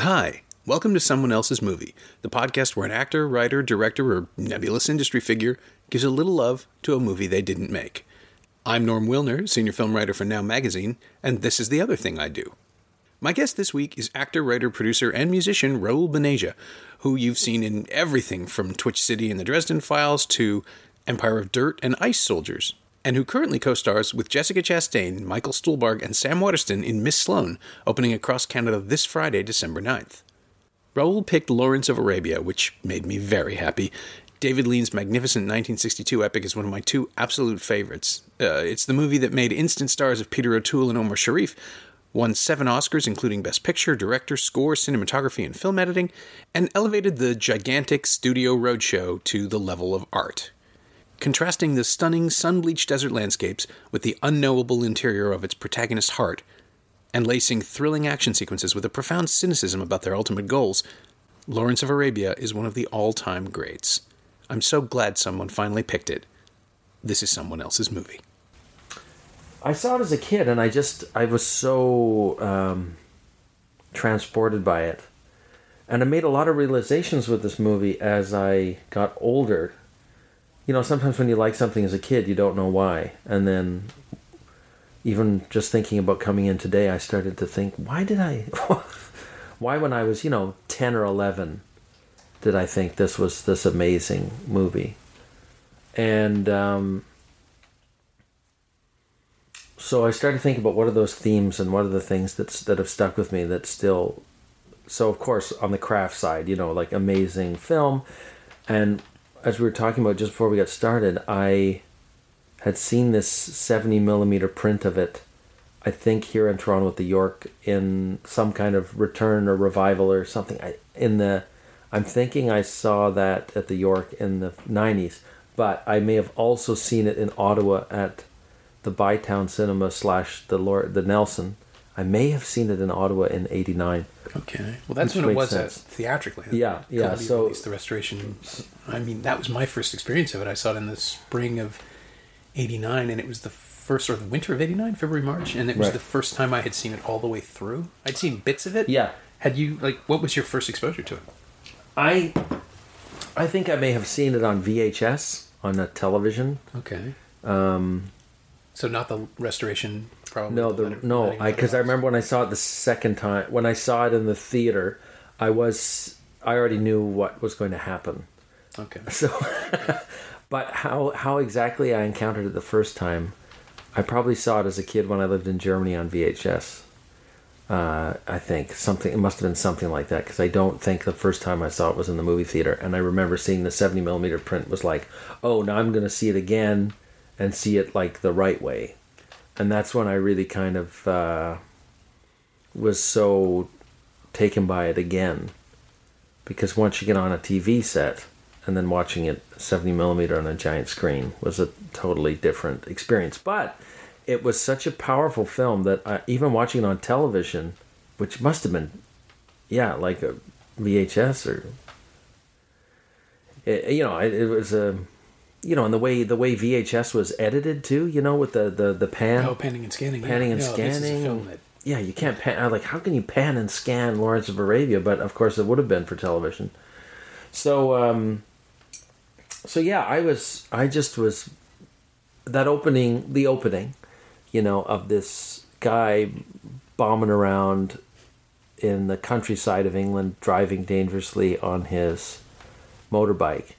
Hi. Welcome to Someone Else's Movie, the podcast where an actor, writer, director, or nebulous industry figure gives a little love to a movie they didn't make. I'm Norm Wilner, senior film writer for Now Magazine, and this is the other thing I do. My guest this week is actor, writer, producer, and musician Raoul Bhaneja, who you've seen in everything from Twitch City and the Dresden Files to Empire of Dirt and Ice Soldiers, and who currently co-stars with Jessica Chastain, Michael Stuhlbarg, and Sam Waterston in Miss Sloane, opening across Canada this Friday, December 9th. Raoul picked Lawrence of Arabia, which made me very happy. David Lean's magnificent 1962 epic is one of my two absolute favorites. It's the movie that made instant stars of Peter O'Toole and Omar Sharif, won 7 Oscars including Best Picture, Director, Score, Cinematography, and Film Editing, and elevated the gigantic studio roadshow to the level of art. Contrasting the stunning, sun-bleached desert landscapes with the unknowable interior of its protagonist's heart, and lacing thrilling action sequences with a profound cynicism about their ultimate goals, Lawrence of Arabia is one of the all-time greats. I'm so glad someone finally picked it. This is someone else's movie. I saw it as a kid, and I was so transported by it. And I made a lot of realizations with this movie as I got older. You know, sometimes when you like something as a kid, you don't know why. And then, even just thinking about coming in today, I started to think, why when I was, 10 or 11, did I think this was this amazing movie? And so I started thinking about what are those themes and what are the things that have stuck with me that still... So, of course, on the craft side, like amazing film. And as we were talking about just before we got started, I had seen this 70mm print of it, I think here in Toronto at the York, in some kind of return or revival or something. I'm thinking I saw that at the York in the 90s, but I may have also seen it in Ottawa at the Bytown Cinema / the Nelson. I may have seen it in Ottawa in 89. Okay. Well, that's when it was theatrically. Yeah. So released the restoration. I mean, that was my first experience of it. I saw it in the spring of 89, and it was the first, or the winter of 89, February, March, and it was the first time I had seen it all the way through. I'd seen bits of it. Yeah. Had you, what was your first exposure to it? I think I may have seen it on VHS, on a television. Okay. So not the restoration, probably? No, because I remember when I saw it the second time, when I saw it in the theater, I already knew what was going to happen. Okay. So, but how exactly I encountered it the first time, I probably saw it as a kid when I lived in Germany on VHS. I think it must have been something like that, because I don't think the first time I saw it was in the movie theater. And I remember seeing the 70mm print was like, oh, now I'm going to see it again and see it like the right way. And that's when I really kind of was so taken by it again. Because once you get on a TV set and then watching it 70mm on a giant screen was a totally different experience. But it was such a powerful film that even watching it on television, which must have been, like a VHS or... It was a... and the way VHS was edited too, with the pan. Oh, panning and scanning. Panning and scanning. This is a film that... Yeah, you can't pan. How can you pan and scan Lawrence of Arabia? But of course, it would have been for television. So, I just was the opening, of this guy bombing around in the countryside of England, driving dangerously on his motorbike.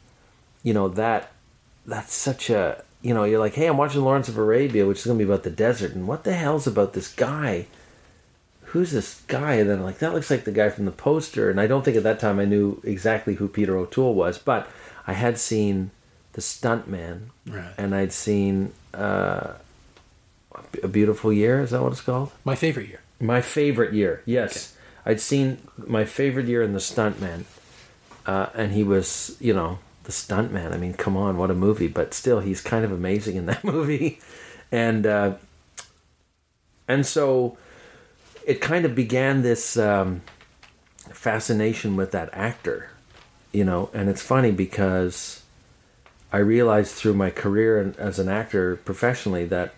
That's such a, you're like, hey, I'm watching Lawrence of Arabia, which is going to be about the desert, and what the hell's about this guy? Who's this guy? And then I'm like, that looks like the guy from the poster. And I don't think at that time I knew exactly who Peter O'Toole was, but I had seen The Stuntman, right, and I'd seen A Beautiful Year. Is that what it's called? My Favorite Year. My Favorite Year, yes. Okay. I'd seen My Favorite Year in The Stuntman, and he was, The Stuntman. I mean, come on, what a movie! But still, he's kind of amazing in that movie, and so it kind of began this fascination with that actor, and it's funny because I realized through my career as an actor professionally that,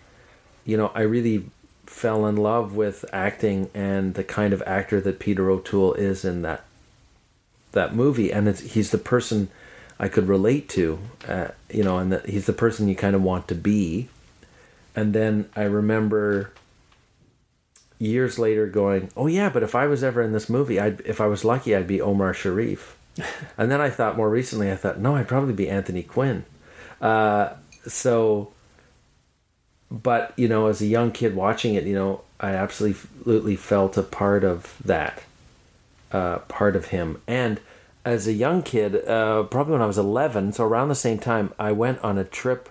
I really fell in love with acting and the kind of actor that Peter O'Toole is in that movie, and he's the person I could relate to, and that he's the person you kind of want to be. And then I remember years later going, oh yeah, but if I was ever in this movie, if I was lucky, I'd be Omar Sharif. And then I thought more recently, no, I'd probably be Anthony Quinn. But as a young kid watching it, I absolutely felt a part of that, part of him. And as a young kid, probably when I was 11, so around the same time, I went on a trip,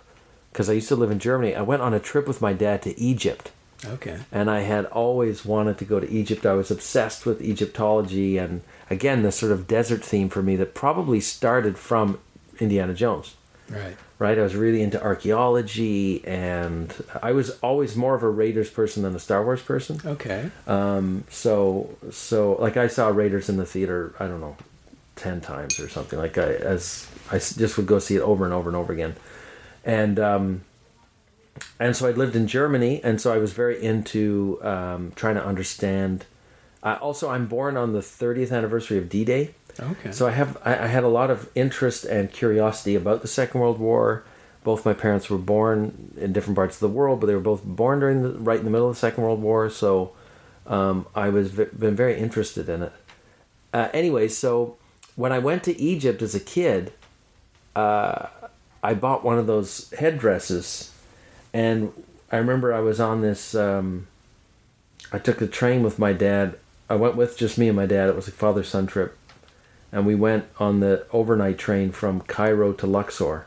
because I used to live in Germany. I went on a trip with my dad to Egypt. Okay. And I had always wanted to go to Egypt. I was obsessed with Egyptology, and again, this sort of desert theme for me that probably started from Indiana Jones. Right. I was really into archaeology, and I was always more of a Raiders person than a Star Wars person. Okay. So like I saw Raiders in the theater, I don't know, 10 times or something. Like I just would go see it over and over and over again. And so I lived in Germany, and so I was very into trying to understand. Also, I'm born on the 30th anniversary of D-Day. Okay. So I had a lot of interest and curiosity about the Second World War. Both my parents were born in different parts of the world, but they were both born right in the middle of the Second World War. So I was been very interested in it. Anyway, so when I went to Egypt as a kid, I bought one of those headdresses. And I remember I was on this, I took a train with my dad. I went with just me and my dad. It was a father-son trip. And we went on the overnight train from Cairo to Luxor.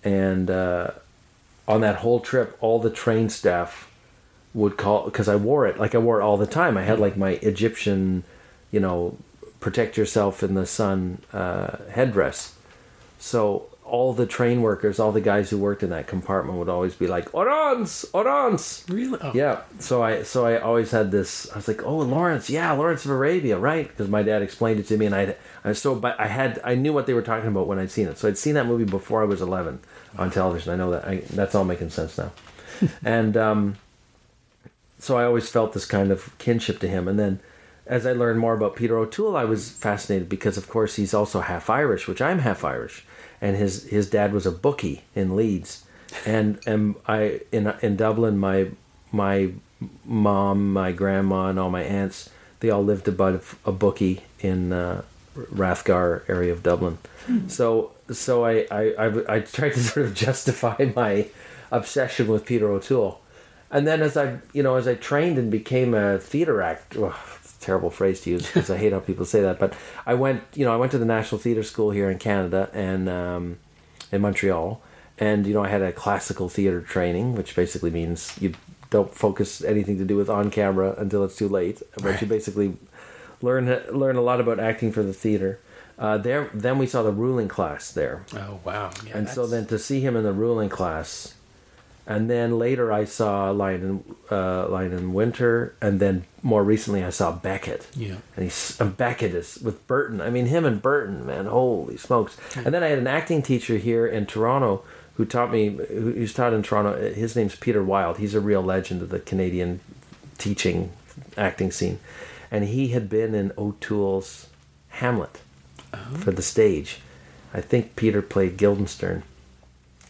And on that whole trip, all the train staff would call, because I wore it all the time. I had like my Egyptian, protect yourself in the sun headdress. So all the train workers, all the guys who worked in that compartment would always be like, "Orans, Orans." Really? Oh. Yeah. So I always had this. I was like, "Oh, Lawrence, yeah, Lawrence of Arabia, right?" Because my dad explained it to me, and I knew what they were talking about when I'd seen it. So I'd seen that movie before I was 11 on television. I know that. That's all making sense now. And so I always felt this kind of kinship to him. And then as I learned more about Peter O'Toole, I was fascinated because, of course, he's also half Irish, which I'm half Irish. And his dad was a bookie in Leeds, and I in Dublin, my mom, my grandma, and all my aunts, they all lived above a bookie in Rathgar area of Dublin. Mm-hmm. So I tried to sort of justify my obsession with Peter O'Toole, and then as I trained and became a theater actor. Well, terrible phrase to use because I hate how people say that, but I went to the National Theatre School here in Canada and in Montreal, and I had a classical theatre training, which basically means you don't focus anything to do with on camera until it's too late, but you basically learn a lot about acting for the theatre. Then we saw the ruling class there. Oh wow! Yeah, and so then to see him in the ruling class. And then later I saw Lion in Winter, and then more recently I saw Beckett. Yeah. And Beckett is with Burton. I mean, him and Burton, man, holy smokes. Yeah. And then I had an acting teacher here in Toronto who taught me, who's taught in Toronto. His name's Peter Wilde. He's a real legend of the Canadian teaching acting scene. And he had been in O'Toole's Hamlet for the stage. I think Peter played Guildenstern.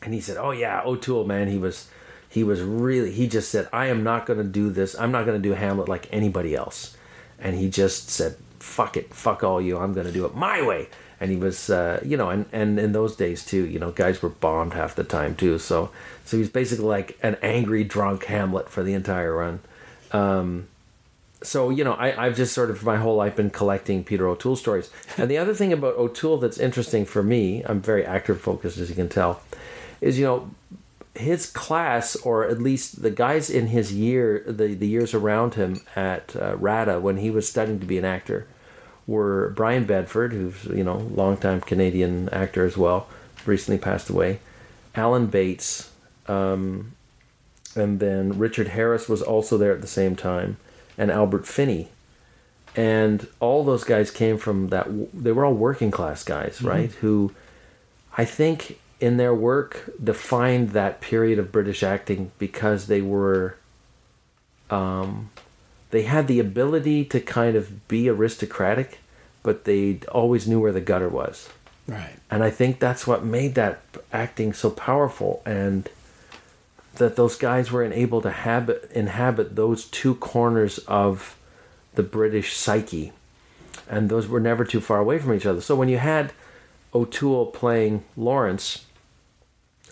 And he said, "Oh yeah, O'Toole, man, he was really, he just said, I am not going to do this. I'm not going to do Hamlet like anybody else." And he just said, "Fuck it, fuck all you. I'm going to do it my way." And he was, and in those days too, guys were bombed half the time too. So he was basically like an angry drunk Hamlet for the entire run. So I've just sort of my whole life been collecting Peter O'Toole stories. And the other thing about O'Toole that's interesting for me, I'm very actor focused, as you can tell, is his class, or at least the guys in his year, the years around him at RADA when he was studying to be an actor, were Brian Bedford, who's longtime Canadian actor as well, recently passed away, Alan Bates, and then Richard Harris was also there at the same time, and Albert Finney. And all those guys came from that. They were all working class guys, right? Who, I think, in their work, defined that period of British acting because they were. They had the ability to kind of be aristocratic, but they always knew where the gutter was. Right. And I think that's what made that acting so powerful, and that those guys were able to inhabit those two corners of the British psyche, and those were never too far away from each other. So when you had O'Toole playing Lawrence,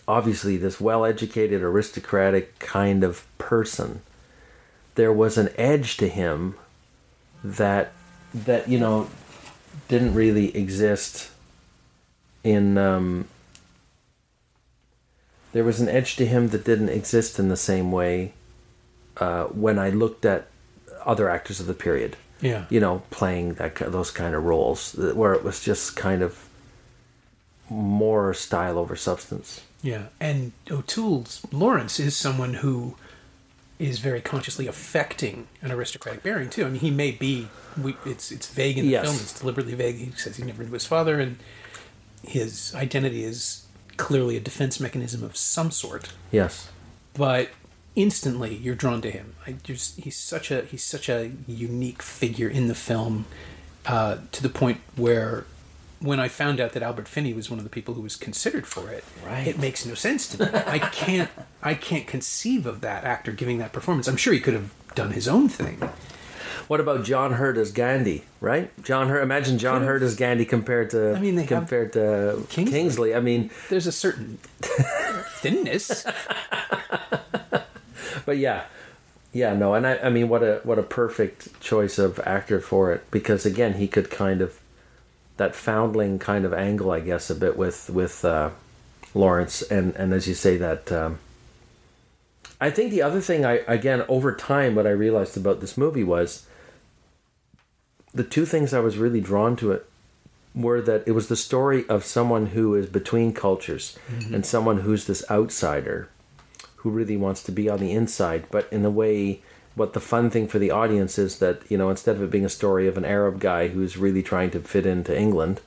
obviously this well-educated, aristocratic kind of person, there was an edge to him that didn't really exist in there was an edge to him that didn't exist in the same way when I looked at other actors of the period. Yeah. Playing those kind of roles where it was just kind of more style over substance. Yeah. And O'Toole's Lawrence is someone who is very consciously affecting an aristocratic bearing too. I mean, he may be. It's vague in the film. It's deliberately vague. He says he never knew his father, and his identity is clearly a defense mechanism of some sort. Yes. But instantly, you're drawn to him. He's such a unique figure in the film, to the point where, when I found out that Albert Finney was one of the people who was considered for it, it makes no sense to me. I can't conceive of that actor giving that performance. I'm sure he could have done his own thing. What about John Hurt as Gandhi? Right, Imagine John Hurt as Gandhi compared to Kingsley. I mean, there's a certain thinness. But no, and I mean, what a perfect choice of actor for it, because again, he could kind of that foundling kind of angle, I guess, a bit with Lawrence, and as you say that. I think the other thing over time, what I realized about this movie was the two things I was really drawn to it were that it was the story of someone who is between cultures, and someone who's this outsider who really wants to be on the inside, but in a way, what the fun thing for the audience is that, instead of it being a story of an Arab guy who's really trying to fit into England,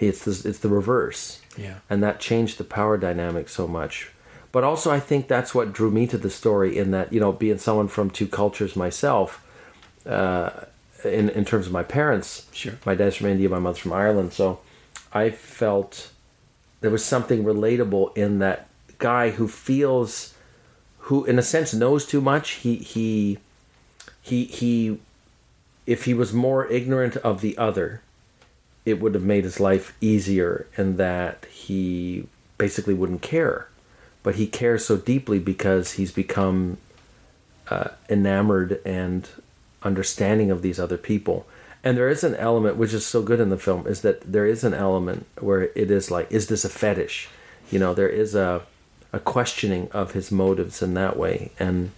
it's the reverse. Yeah. And that changed the power dynamic so much. But also, I think that's what drew me to the story, in that, being someone from two cultures myself, in terms of my parents. Sure. My dad's from India, my mother's from Ireland, so I felt there was something relatable in that guy who in a sense knows too much. He if he was more ignorant of the other, it would have made his life easier, in that he basically wouldn't care. But he cares so deeply because he's become enamored and understanding of these other people. And there is an element, which is so good in the film, is that there is an element where it is like, is this a fetish? There is a questioning of his motives in that way. And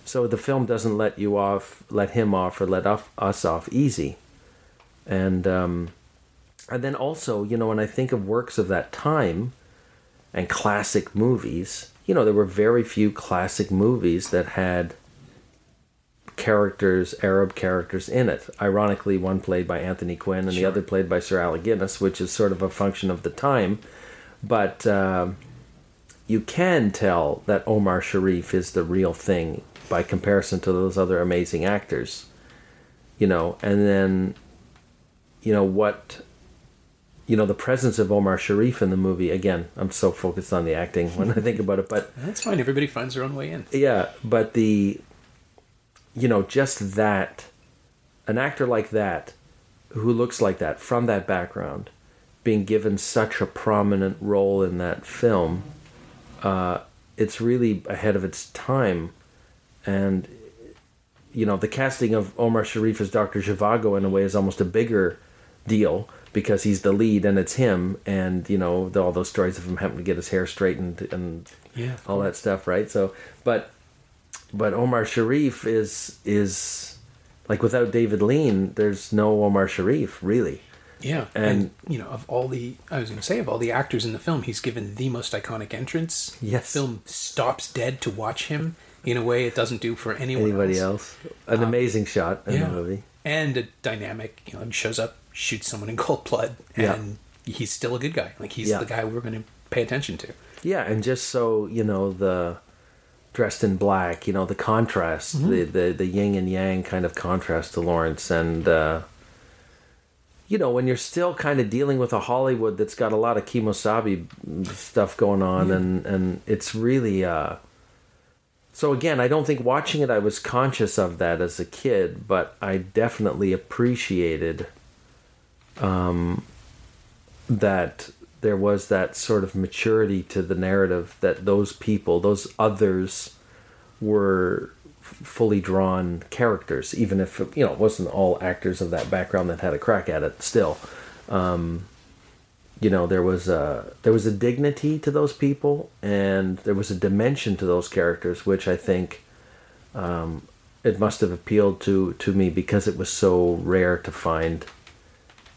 so the film doesn't let him off, or let us off easy. And then also, when I think of works of that time and classic movies, there were very few classic movies that had Arab characters in it. Ironically, one played by Anthony Quinn and the other played by Sir Alec Guinness, which is sort of a function of the time. But you can tell that Omar Sharif is the real thing by comparison to those other amazing actors. And then, the presence of Omar Sharif in the movie, again, I'm so focused on the acting when I think about it, but that's fine. Everybody finds their own way in. Yeah, but just that, an actor like that, who looks like that, from that background, being given such a prominent role in that film, it's really ahead of its time. And, the casting of Omar Sharif as Dr. Zhivago, in a way, is almost a bigger deal, because he's the lead and it's him, and all those stories of him having to get his hair straightened and all that stuff, right? So, but Omar Sharif is like, without David Lean, there's no Omar Sharif, really. Yeah, and of all the actors in the film, he's given the most iconic entrance. Yes, the film stops dead to watch him in a way it doesn't do for anybody else. An amazing shot in the movie. and a dynamic, he shows up, shoots someone in cold blood, and he's still a good guy. Like, he's the guy we're going to pay attention to. Yeah, and just so, the dressed in black, the contrast, the yin and yang kind of contrast to Lawrence. And, when you're still kind of dealing with a Hollywood that's got a lot of kemosabe stuff going on, and it's really... So again, I don't think watching it I was conscious of that as a kid, but I definitely appreciated that there was that sort of maturity to the narrative, that those people, those others, were fully drawn characters, even if it wasn't all actors of that background that had a crack at it. Still, there was a dignity to those people, and there was a dimension to those characters, which I think it must have appealed to me, because it was so rare to find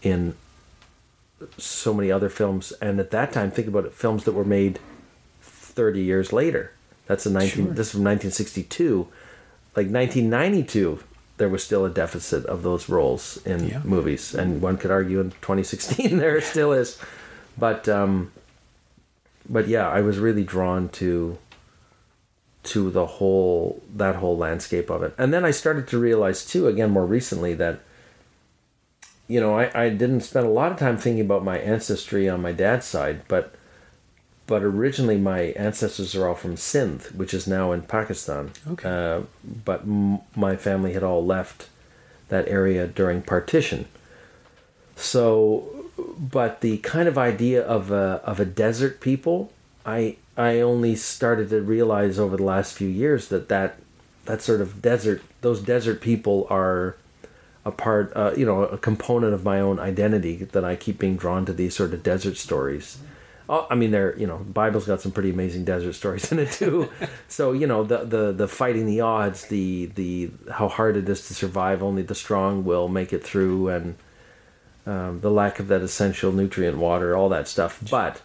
in so many other films. And at that time, think about it, films that were made 30 years later. This is from 1962. Like 1992, there was still a deficit of those roles in movies, and one could argue in 2016 there still is. But yeah, I was really drawn to that whole landscape of it. And then I started to realize too, again more recently, that I didn't spend a lot of time thinking about my ancestry on my dad's side, but originally my ancestors are all from Sindh, which is now in Pakistan. Okay. But my family had all left that area during partition. So, but the kind of idea of a desert people, I only started to realize over the last few years that sort of desert, those desert people are a part, a component of my own identity, that I keep being drawn to these sort of desert stories. Oh, I mean, the Bible's got some pretty amazing desert stories in it too. So, the fighting the odds, the how hard it is to survive, only the strong will make it through, and the lack of that essential nutrient water, all that stuff. But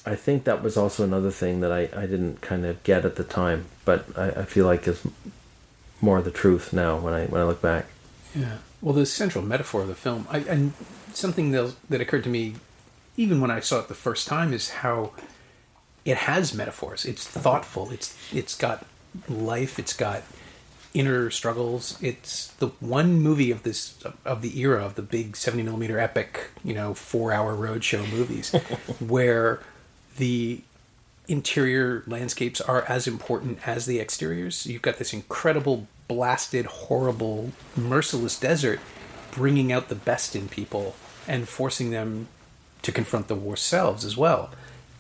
I think that was also another thing that I didn't kind of get at the time, but I feel like is more the truth now when I look back. Yeah. Well, the central metaphor of the film, and something that occurred to me even when I saw it the first time, is how it has metaphors. It's thoughtful. It's got life. It's got inner struggles. It's the one movie of the era of the big 70mm epic, 4-hour roadshow movies, where the interior landscapes are as important as the exteriors. You've got this incredible, blasted, horrible, merciless desert bringing out the best in people and forcing them to confront the worst selves as well.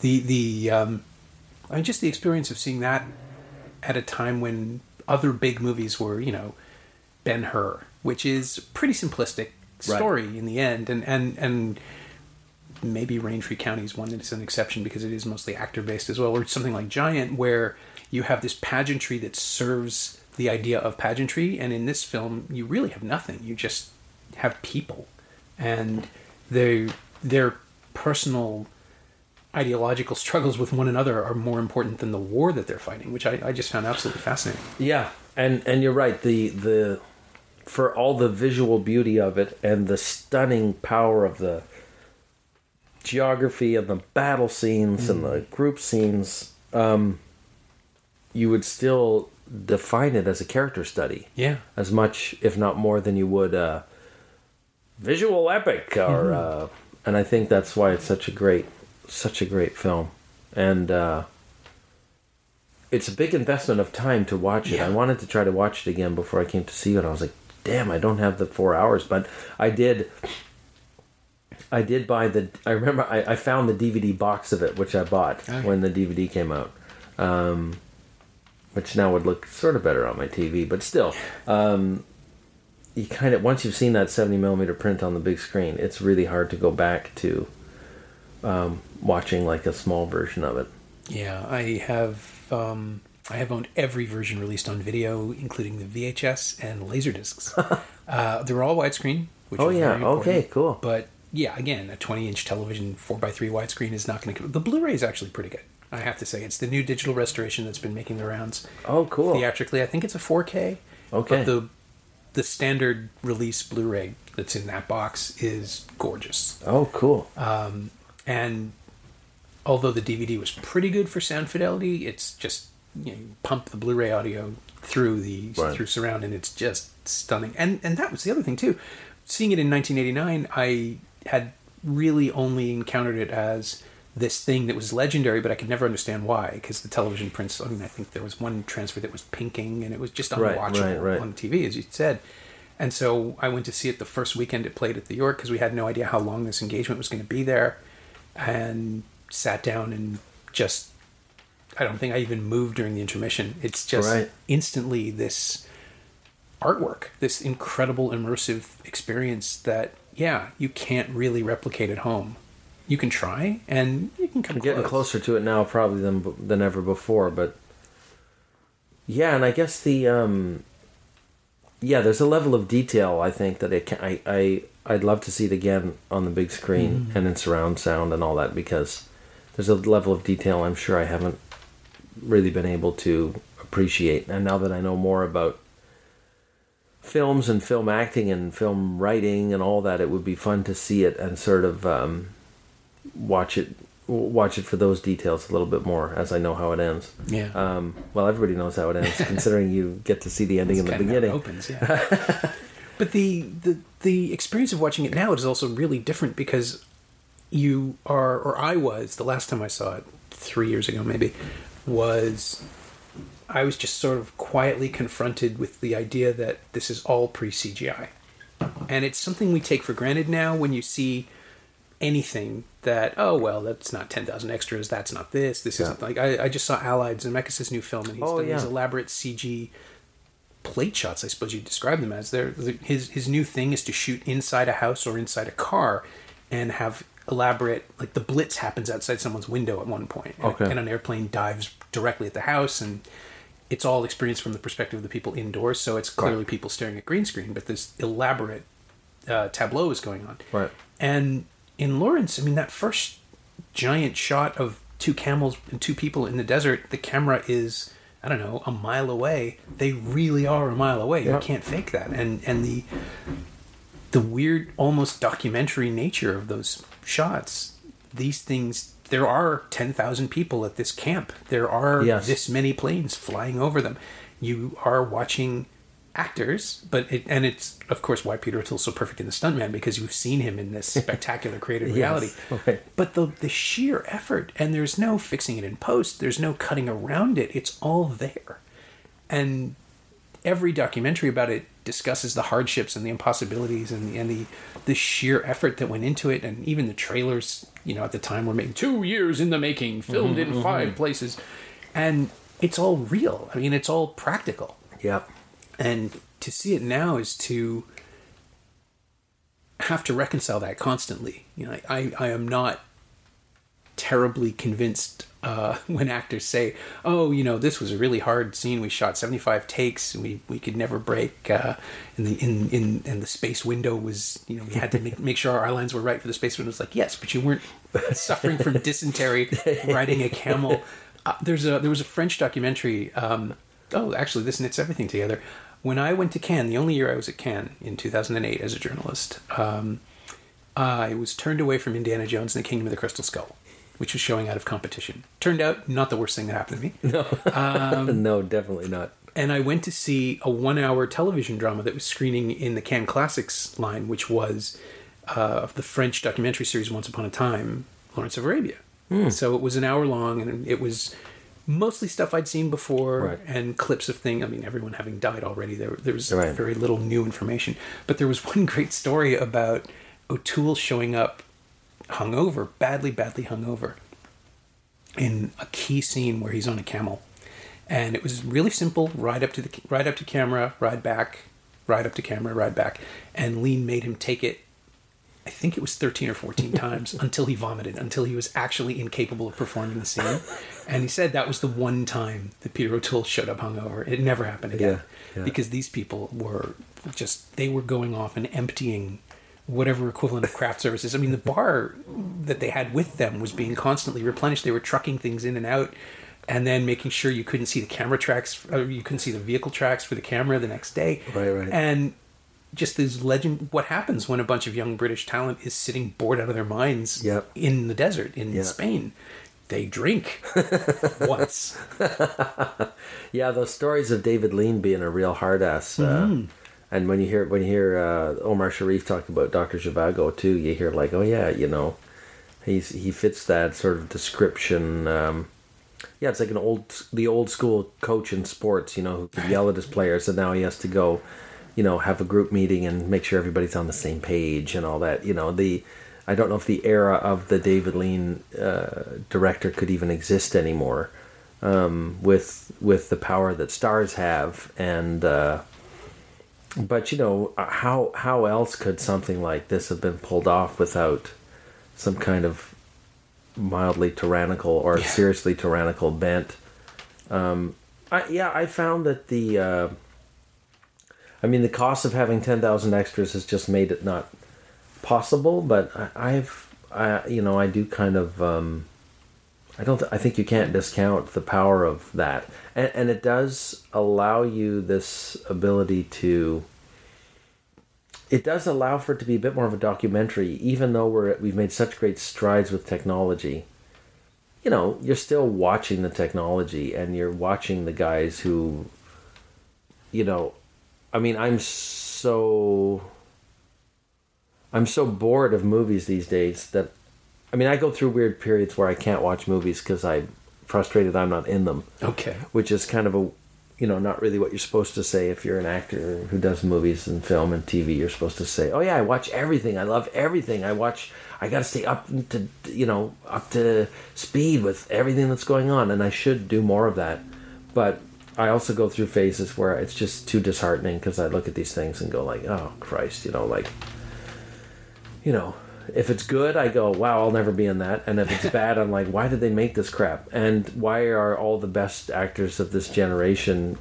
Just the experience of seeing that at a time when other big movies were, Ben-Hur, which is a pretty simplistic story in the end, and maybe Raintree County is one that is an exception because it is mostly actor-based as well, or something like Giant, where you have this pageantry that serves the idea of pageantry, and in this film, you really have nothing. You just have people, and their personal ideological struggles with one another are more important than the war that they're fighting, which I just found absolutely fascinating. Yeah, and you're right. The for all the visual beauty of it and the stunning power of the geography and the battle scenes and the group scenes, you would still define it as a character study. Yeah, as much, if not more, than you would a visual epic or. And I think that's why it's such a great film. And it's a big investment of time to watch it. I wanted to try to watch it again before I came to see it. I was like, damn, I don't have the 4 hours. But I did buy I remember I found the DVD box of it, which I bought when the DVD came out. Which now would look sort of better on my TV. But still, you kind of, once you've seen that 70mm print on the big screen, it's really hard to go back to watching like a small version of it. Yeah, I have owned every version released on video, including the VHS and Laserdiscs. They were all widescreen, which was very important. Okay, cool. But yeah, again, a 20-inch television 4x3 widescreen is not going to... The Blu-ray is actually pretty good, I have to say. It's the new digital restoration that's been making the rounds. Oh, cool. Theatrically, I think it's a 4K. Okay. But the standard release Blu-ray that's in that box is gorgeous. Oh, cool. And although the DVD was pretty good for sound fidelity, it's just, you pump the Blu-ray audio through through surround, and it's just stunning. And that was the other thing too. Seeing it in 1989, I had really only encountered it as this thing that was legendary, but I could never understand why, because the television prints, I think there was one transfer that was pinking, and it was just unwatchable on TV, as you said. And so I went to see it the first weekend it played at the York, because we had no idea how long this engagement was going to be there, and sat down and just, I don't think I even moved during the intermission. It's just instantly this artwork, this incredible immersive experience that, you can't really replicate at home. You can try, and you can come getting closer to it now probably than ever before, but yeah, and I guess the there's a level of detail I think that I'd love to see it again on the big screen and in surround sound and all that, because there's a level of detail I'm sure I haven't really been able to appreciate. And now that I know more about films and film acting and film writing and all that, it would be fun to see it and sort of watch it for those details a little bit more, as I know how it ends. Yeah. Well, everybody knows how it ends, considering you get to see the ending in the beginning. How it opens, yeah. But the experience of watching it now is also really different, because you are, or I was, the last time I saw it 3 years ago maybe, I was just sort of quietly confronted with the idea that this is all pre-CGI. And it's something we take for granted now when you see anything that, oh, well, that's not 10,000 extras, that's not this isn't, like, I just saw Allied, Zemeckis' new film, and he's done these elaborate CG plate shots, I suppose you'd describe them as. His new thing is to shoot inside a house or inside a car and have elaborate, like the blitz happens outside someone's window at one point, and an airplane dives directly at the house, and it's all experienced from the perspective of the people indoors, so it's clearly people staring at green screen, but this elaborate tableau is going on. Right. And in Lawrence, I mean, that first giant shot of two camels and two people in the desert, the camera is, I don't know, a mile away. They really are a mile away. You can't fake that. And the weird, almost documentary nature of those shots, these things, there are 10,000 people at this camp. There are this many planes flying over them. You are watching actors, it's of course why Peter O'Toole's so perfect in The Stuntman, because you've seen him in this spectacular created reality. But the sheer effort, and there's no fixing it in post, there's no cutting around it, it's all there. And every documentary about it discusses the hardships and the impossibilities and the sheer effort that went into it. And even the trailers, at the time, were made 2 years in the making, filmed in 5 places, and it's all real. I mean, it's all practical. Yep. And to see it now is to have to reconcile that constantly. I am not terribly convinced when actors say, "Oh, this was a really hard scene. We shot 75 takes, and we could never break. And the space window was, we had to make sure our eye lines were right for the space window." It's like, yes, but you weren't suffering from dysentery riding a camel. There was a French documentary. Actually, this knits everything together. When I went to Cannes, the only year I was at Cannes, in 2008 as a journalist, I was turned away from Indiana Jones and the Kingdom of the Crystal Skull, which was showing out of competition. Turned out not the worst thing that happened to me. No, no, definitely not. And I went to see a 1-hour television drama that was screening in the Cannes Classics line, which was the French documentary series Once Upon a Time, Lawrence of Arabia. So it was an hour long, and it was mostly stuff I'd seen before, and clips of things. I mean, everyone having died already, there was very little new information. But there was one great story about O'Toole showing up hungover, badly hungover, in a key scene where he's on a camel. And it was really simple: ride up to camera, ride back, ride up to camera, ride back. And Lean made him take it, I think it was 13 or 14 times, until he vomited, until he was actually incapable of performing the scene. And he said that was the one time that Peter O'Toole showed up hungover. It never happened again. Because these people were they were going off and emptying whatever equivalent of craft services. I mean, the bar that they had with them was being constantly replenished. They were trucking things in and out, and then making sure you couldn't see the camera tracks, or you couldn't see the vehicle tracks for the camera the next day. Right. And just this legend. What happens when a bunch of young British talent is sitting bored out of their minds in the desert in Spain? They drink once. Yeah, those stories of David Lean being a real hard ass. And when you hear Omar Sharif talk about Dr. Zhivago too, you hear like, oh yeah, you know, he fits that sort of description. Yeah, it's like the old school coach in sports, you know, who could yell at his players, and now he has to go, you know, have a group meeting and make sure everybody's on the same page and all that. You know, I don't know if the era of the David Lean director could even exist anymore, with the power that stars have, and but you know, how else could something like this have been pulled off without some kind of mildly tyrannical or seriously tyrannical bent? I found that the cost of having 10,000 extras has just made it not possible, but I do kind of I think you can't discount the power of that, and it does allow you this ability to. It does allow for it to be a bit more of a documentary, even though we've made such great strides with technology. You know, you're still watching the technology, and you're watching the guys who, you know, I mean, I'm so bored of movies these days that, I mean, I go through weird periods where I can't watch movies because I'm frustrated I'm not in them. Okay. Which is kind of a, you know, not really what you're supposed to say if you're an actor who does movies and film and TV. You're supposed to say, oh yeah, I watch everything. I love everything. I got to stay up to speed with everything that's going on. And I should do more of that. But I also go through phases where it's just too disheartening because I look at these things and go like, oh Christ, you know, like, you know, if it's good, I go, wow, I'll never be in that. And if it's bad, I'm like, why did they make this crap? And why are all the best actors of this generation,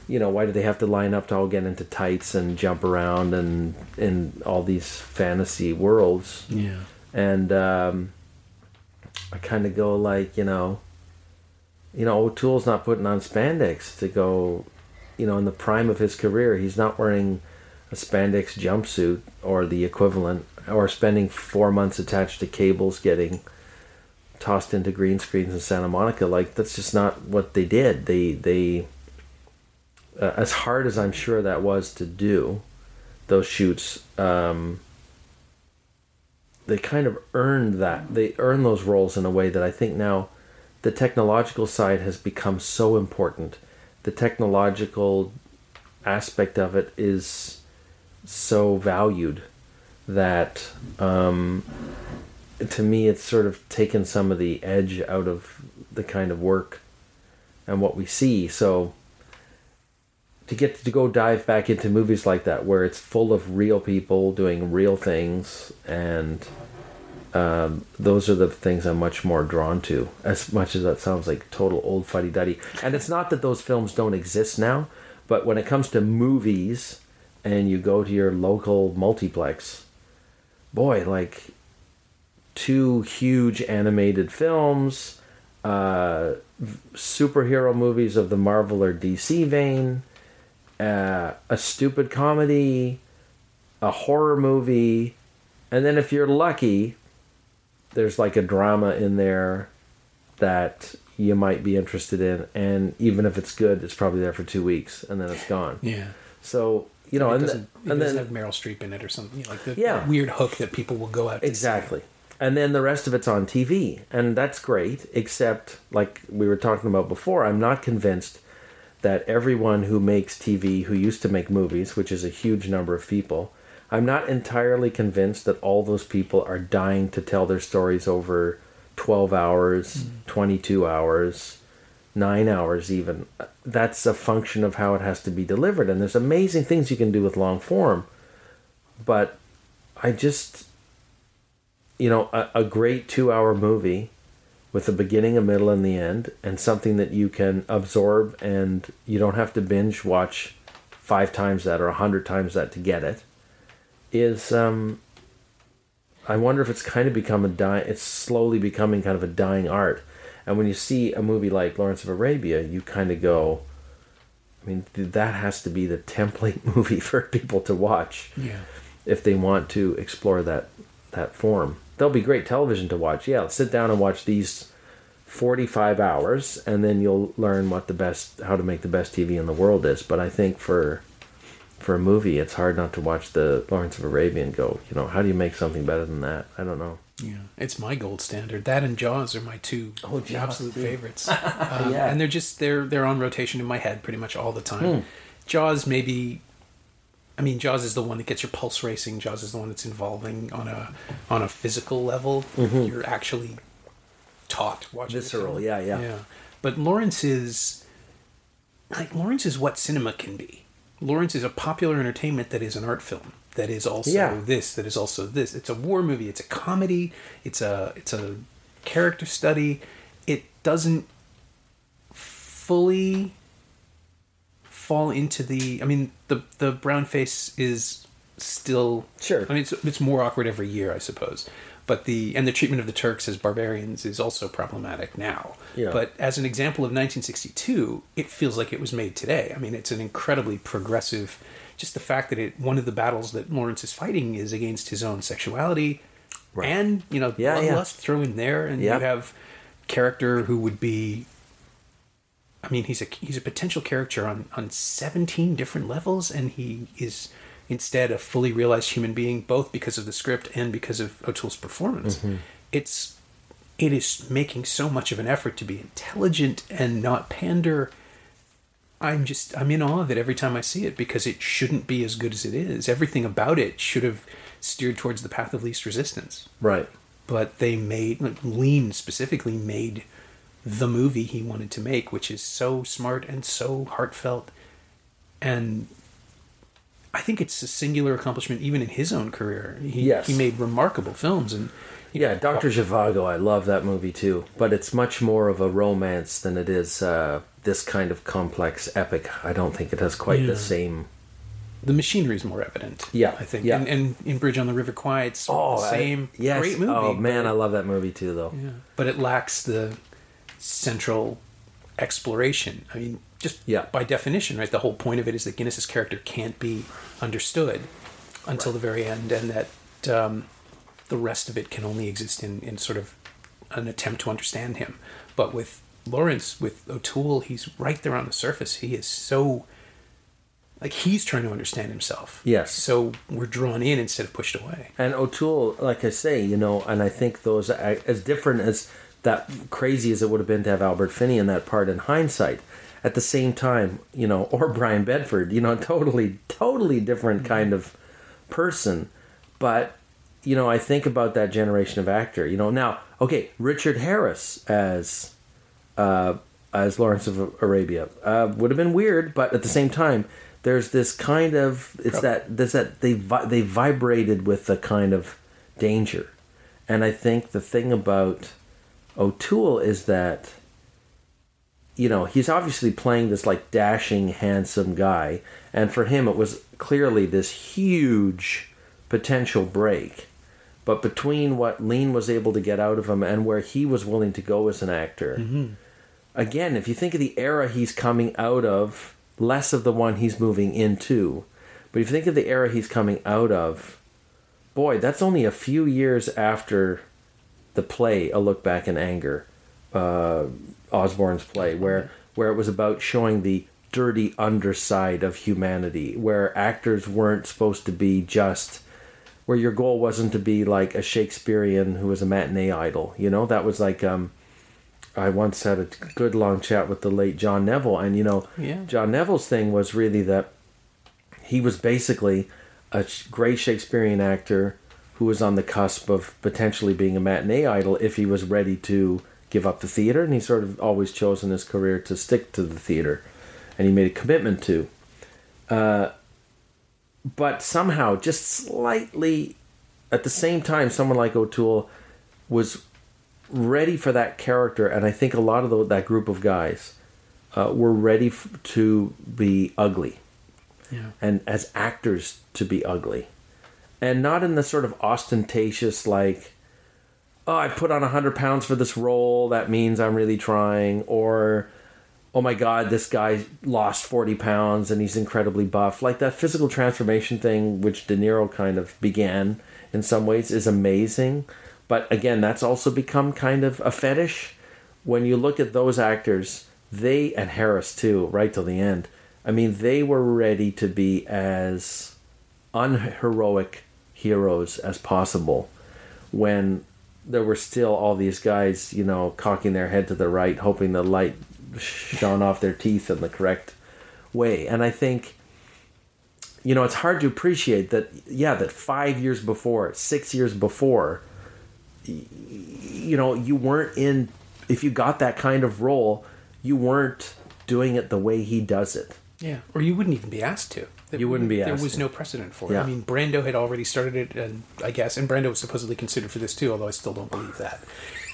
you know, why do they have to line up to all get into tights and jump around and in all these fantasy worlds? Yeah. And I kind of go like, you know, O'Toole's not putting on spandex to go, you know, in the prime of his career, he's not wearing a spandex jumpsuit or the equivalent, or spending 4 months attached to cables getting tossed into green screens in Santa Monica. Like, that's just not what they did. They as hard as I'm sure that was to do, those shoots, they kind of earned that. They earned those roles in a way that I think now the technological side has become so important. The technological aspect of it is so valued that to me it's sort of taken some of the edge out of the kind of work and what we see. So to get to go dive back into movies like that where it's full of real people doing real things, and those are the things I'm much more drawn to, as much as that sounds like total old fuddy-duddy. And it's not that those films don't exist now, but when it comes to movies and you go to your local multiplex, boy, like 2 huge animated films, superhero movies of the Marvel or DC vein, a stupid comedy, a horror movie, and then if you're lucky, there's like a drama in there that you might be interested in, and even if it's good, it's probably there for 2 weeks and then it's gone. Yeah. So, you know, it doesn't have Meryl Streep in it or something, you know, like the weird hook that people will go out to exactly see. And then the rest of it's on TV, and that's great, except like we were talking about before, I'm not convinced that everyone who makes TV who used to make movies, which is a huge number of people, I'm not entirely convinced that all those people are dying to tell their stories over 12 hours, 22 hours, 9 hours even. That's a function of how it has to be delivered. And there's amazing things you can do with long form. But I just, you know, a great 2-hour movie with a beginning, a middle, and the end, and something that you can absorb and you don't have to binge watch 5 times that or 100 times that to get it, is I wonder if it's kind of become it's slowly becoming kind of a dying art. And when you see a movie like Lawrence of Arabia, you kind of go, I mean, that has to be the template movie for people to watch. Yeah. If they want to explore that form. They'll be great television to watch. Yeah, sit down and watch these 45 hours, and then you'll learn how to make the best TV in the world is. But I think for a movie, it's hard not to watch the Lawrence of Arabia and go, how do you make something better than that? I don't know. Yeah, it's my gold standard. That and Jaws are my two absolute favorites. Yeah. And they're on rotation in my head pretty much all the time. Jaws Jaws is the one that gets your pulse racing. Jaws is the one that's involving on a physical level. Mm-hmm. You're actually taught watching visceral. Yeah. But Lawrence is what cinema can be. Lawrence is a popular entertainment that is an art film. That is also this. That is also this. It's a war movie. It's a comedy. It's a character study. It doesn't fully fall into the brown face is still sure. It's more awkward every year, I suppose. But the treatment of the Turks as barbarians is also problematic now. Yeah. But as an example of 1962, it feels like it was made today. It's an incredibly progressive. Just the fact that one of the battles that Lawrence is fighting is against his own sexuality, right. And bloodlust thrown in there, and you have character who would be. He's a potential character on 17 different levels, and he is instead a fully realized human being, both because of the script and because of O'Toole's performance. Mm-hmm. It is making so much of an effort to be intelligent and not pander. I'm in awe of it every time I see it, because it shouldn't be as good as it is. Everything about it should have steered towards the path of least resistance. Right. But Lean specifically made the movie he wanted to make, which is so smart and so heartfelt. And I think it's a singular accomplishment even in his own career. He made remarkable films. And Dr. Zhivago, I love that movie too. But it's much more of a romance than it is this kind of complex epic. I don't think it has quite the same. The machinery is more evident. Yeah, I think. Yeah. And in Bridge on the River Kwai, it's the same. Great movie. Oh man, I love that movie too, though. Yeah, but it lacks the central exploration. By definition, right? The whole point of it is that Guinness's character can't be understood until the very end, and that the rest of it can only exist in sort of an attempt to understand him. But with Lawrence, with O'Toole, he's right there on the surface. He is so he's trying to understand himself. Yes. So we're drawn in instead of pushed away. And O'Toole, like I say, and I think those as different as that crazy as it would have been to have Albert Finney in that part in hindsight. At the same time, or Brian Bedford, totally different kind of person. But, I think about that generation of actor. Now, okay, Richard Harris as Lawrence of Arabia would have been weird, but at the same time, there's this kind of they vibrated with a kind of danger, and I think the thing about O'Toole is that. He's obviously playing this dashing, handsome guy, and for him it was clearly this huge potential break. But between what Lean was able to get out of him and where he was willing to go as an actor, again, if you think of the era he's coming out of, less of the one he's moving into, but if you think of the era he's coming out of, boy, that's only a few years after the play A Look Back in Anger, Osborne's play, where it was about showing the dirty underside of humanity, where actors weren't supposed to be just, where your goal wasn't to be like a Shakespearean who was a matinee idol. That was I once had a good long chat with the late John Neville, and John Neville's thing was really that he was basically a great Shakespearean actor who was on the cusp of potentially being a matinee idol if he was ready to give up the theater, and he sort of always chose in his career to stick to the theater, and he made a commitment to. But somehow, just slightly, at the same time, someone like O'Toole was ready for that character, and I think a lot of that group of guys were ready to be ugly, and as actors to be ugly, and not in the sort of ostentatious I put on 100 pounds for this role, that means I'm really trying, or oh my God, this guy lost 40 pounds and he's incredibly buff. Like that physical transformation thing, which De Niro kind of began in some ways, is amazing. But again, that's also become kind of a fetish. When you look at those actors, and Harris too, right till the end, I mean, they were ready to be as unheroic heroes as possible when there were still all these guys, you know, cocking their head to the right, hoping the light shone off their teeth in the correct way. And I think, you know, it's hard to appreciate that, yeah, that 5 years before, 6 years before, you know, you weren't in, if you got that kind of role, you weren't doing it the way he does it. Yeah, or you wouldn't even be asked to. You wouldn't be asked. There was no precedent for it. I mean, Brando had already started it, and I guess, and Brando was supposedly considered for this too, although I still don't believe that.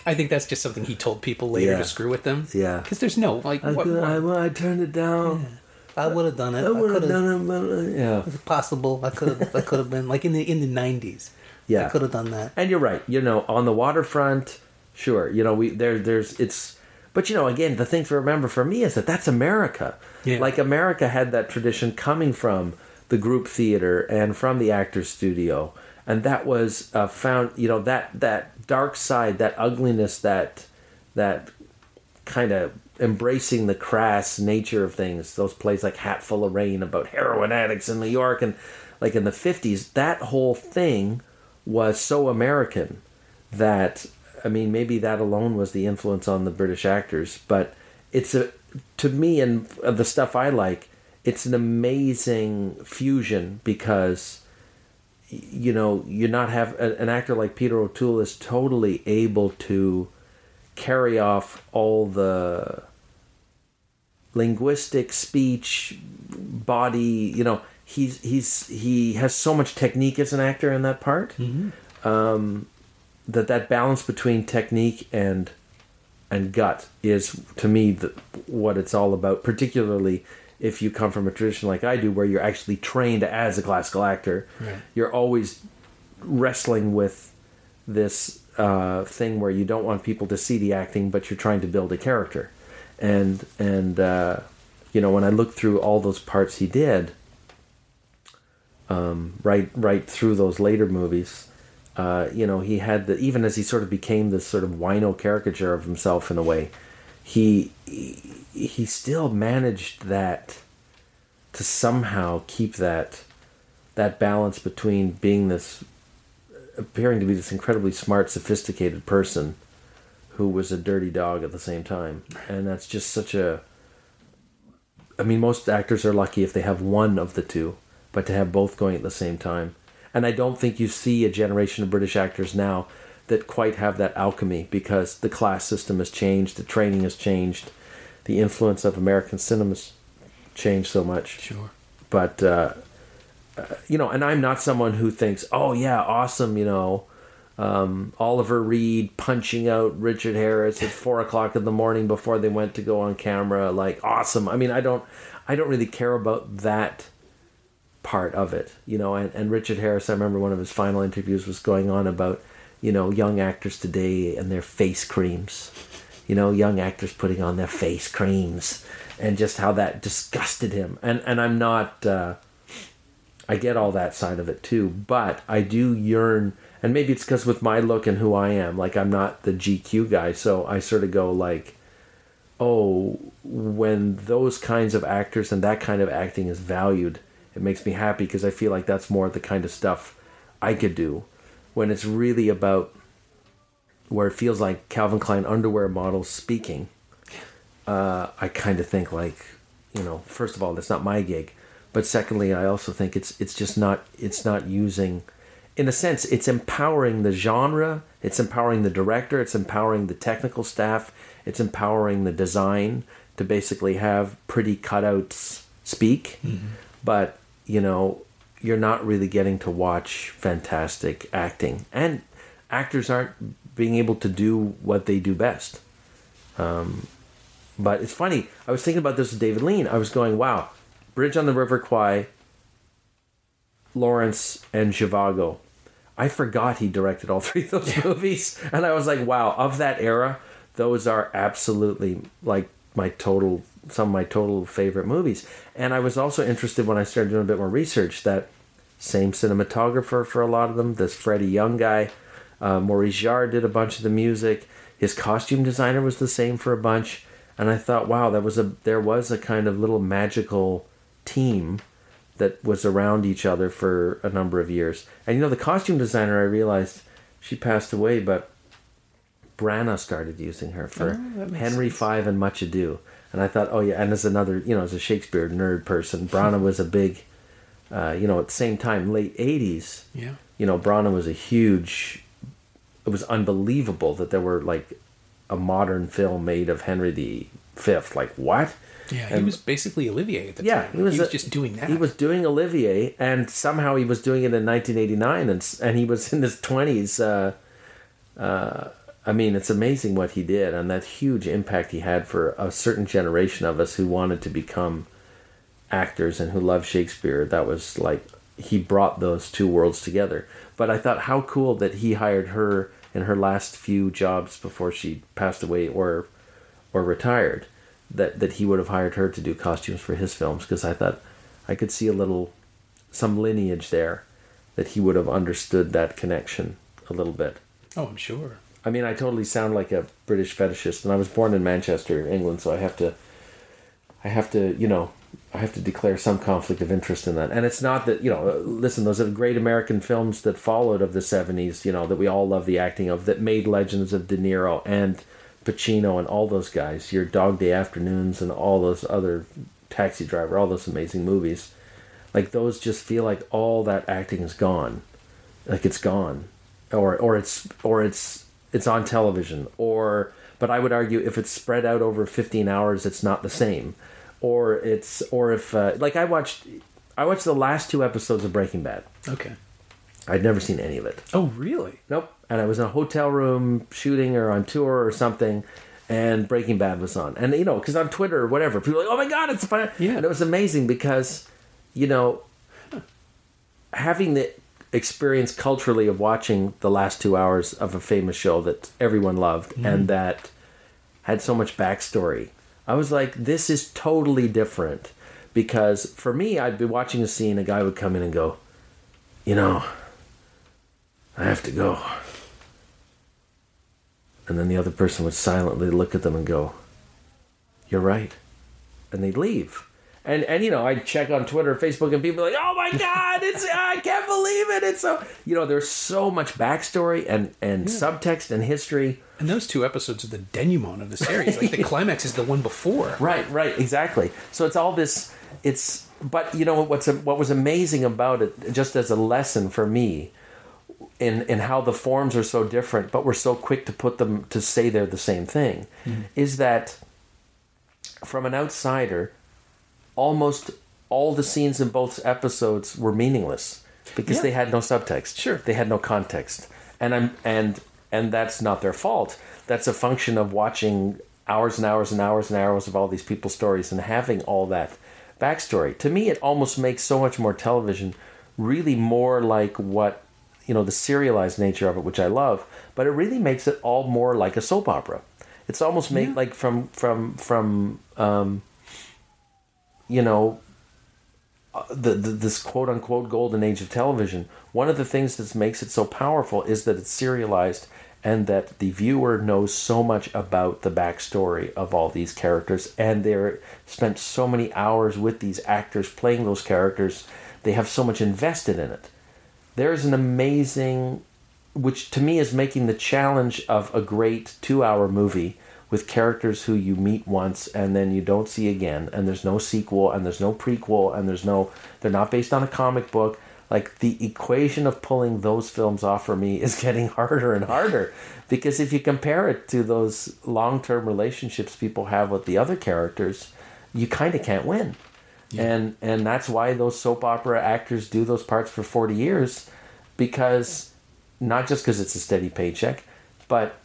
I think that's just something he told people later to screw with them. Yeah. Because there's no, like, I turned it down. Yeah. I would have done it. I would have done it, but yeah. It's possible. I could have been, like, in the 90s. Yeah. I could have done that. And you're right. You know, on the waterfront, sure. You know, but, you know, again, the thing to remember for me is that that's America. Yeah. Like, America had that tradition coming from the group theater and from the actor's studio. And that was found, you know, that dark side, that ugliness, that kind of embracing the crass nature of things. Those plays like Hatful of Rain about heroin addicts in New York and, like, in the 50s, that whole thing was so American that, I mean, maybe that alone was the influence on the British actors, but to me, and the stuff I like, it's an amazing fusion because, you know, an actor like Peter O'Toole is totally able to carry off all the linguistic speech, body, you know, he has so much technique as an actor in that part. Mm-hmm. That balance between technique and gut is, to me, what it's all about, particularly if you come from a tradition like I do, where you're actually trained as a classical actor. Right. You're always wrestling with this thing where you don't want people to see the acting, but you're trying to build a character. And you know, when I look through all those parts he did, right through those later movies, you know, he had even as he sort of became this sort of wino caricature of himself in a way, he still managed that to somehow keep that balance between appearing to be this incredibly smart, sophisticated person who was a dirty dog at the same time. And that's just I mean, most actors are lucky if they have one of the two, but to have both going at the same time. And I don't think you see a generation of British actors now that quite have that alchemy, because the class system has changed, the training has changed, the influence of American cinema's changed so much. Sure. But, you know, and I'm not someone who thinks, oh yeah, awesome, you know, Oliver Reed punching out Richard Harris at 4:00 in the morning before they went to go on camera, like, awesome. I mean, I don't really care about that part of it, you know. And Richard Harris, I remember one of his final interviews was going on about, you know, young actors today and their face creams, you know, young actors putting on their face creams, and just how that disgusted him. And I'm not, I get all that side of it too, but I do yearn, and maybe it's because with my look and who I am, like, I'm not the GQ guy, so I sort of go like, oh, when those kinds of actors and that kind of acting is valued, it makes me happy, because I feel like that's more the kind of stuff I could do. When it's really about where it feels like Calvin Klein underwear models speaking, I kind of think like, you know, first of all, that's not my gig. But secondly, I also think it's not using, in a sense, it's empowering the genre, it's empowering the director, it's empowering the technical staff, it's empowering the design to basically have pretty cutouts speak. Mm-hmm. But, you know, you're not really getting to watch fantastic acting. And actors aren't being able to do what they do best. But it's funny, I was thinking about this with David Lean. I was going, wow, Bridge on the River Kwai, Lawrence, and Zhivago. I forgot he directed all three of those movies. And I was like, wow, of that era, those are absolutely like my total some of my total favorite movies. And I was also interested when I started doing a bit more research that same cinematographer for a lot of them, this Freddie Young guy, Maurice Jarre did a bunch of the music. His costume designer was the same for a bunch. And I thought, wow, there was a kind of little magical team that was around each other for a number of years. And the costume designer, I realized she passed away, but Branagh started using her for Henry V and Much Ado. And I thought, oh yeah, and as another, as a Shakespeare nerd person, Branagh was a big, at the same time, late 80s, Branagh was a huge, it was unbelievable that there were like a modern film made of Henry V. Like, what? Yeah, he was basically Olivier at the time. Yeah, he was just doing that. He was doing Olivier, and somehow he was doing it in 1989, and he was in his 20s. I mean, it's amazing what he did, and that huge impact he had for a certain generation of us who wanted to become actors and who loved Shakespeare. That was like, he brought those two worlds together. But I thought, how cool that he hired her in her last few jobs before she passed away or retired, that he would have hired her to do costumes for his films, because I thought I could see some lineage there, that he would have understood that connection a little bit. Oh, I'm sure. I mean, I totally sound like a British fetishist, and I was born in Manchester, England, so I have to declare some conflict of interest in that. And it's not that, listen, those are great American films that followed of the 70s, that we all love the acting of, that made legends of De Niro and Pacino and all those guys, your Dog Day Afternoons and all those other, Taxi Driver, all those amazing movies. Like, those just feel like all that acting is gone. Like, it's gone. Or it's on television. But I would argue if it's spread out over 15 hours, it's not the same. I watched the last 2 episodes of Breaking Bad. Okay. I'd never seen any of it. Oh, really? Nope. And I was in a hotel room shooting or on tour or something, and Breaking Bad was on. And, because on Twitter or whatever, people were like, oh my God, it's fun. Yeah. And it was amazing because, having the experience culturally of watching the last 2 hours of a famous show that everyone loved and that had so much backstory, I was like, this is totally different. Because for me, I'd be watching a scene, a guy would come in and go, I have to go. And then the other person would silently look at them and go, you're right. And they'd leave. And I'd check on Twitter, Facebook, and people are like, oh my God, I can't believe it. It's so, there's so much backstory and subtext and history. And those 2 episodes are the denouement of the series. Like, the climax is the one before. Right, exactly. So it's all this, but what was amazing about it, just as a lesson for me, in how the forms are so different, but we're so quick to put them, to say they're the same thing, is that from an outsider, almost all the scenes in both episodes were meaningless because they had no subtext. Sure. They had no context. And that's not their fault. That's a function of watching hours and hours and hours and hours of all these people's stories and having all that backstory. To me, it almost makes so much more television really more like what, the serialized nature of it, which I love, but it really makes it all more like a soap opera. It's almost made like from this quote unquote golden age of television. One of the things that makes it so powerful is that it's serialized and that the viewer knows so much about the backstory of all these characters, and they're spent so many hours with these actors playing those characters. They have so much invested in it. There's an amazing, which to me is making the challenge of a great 2-hour movie with characters who you meet once and then you don't see again, and there's no sequel and there's no prequel and they're not based on a comic book. Like, the equation of pulling those films off for me is getting harder and harder, because if you compare it to those long-term relationships people have with the other characters, you kind of can't win. Yeah. And that's why those soap opera actors do those parts for 40 years, because not just because it's a steady paycheck, but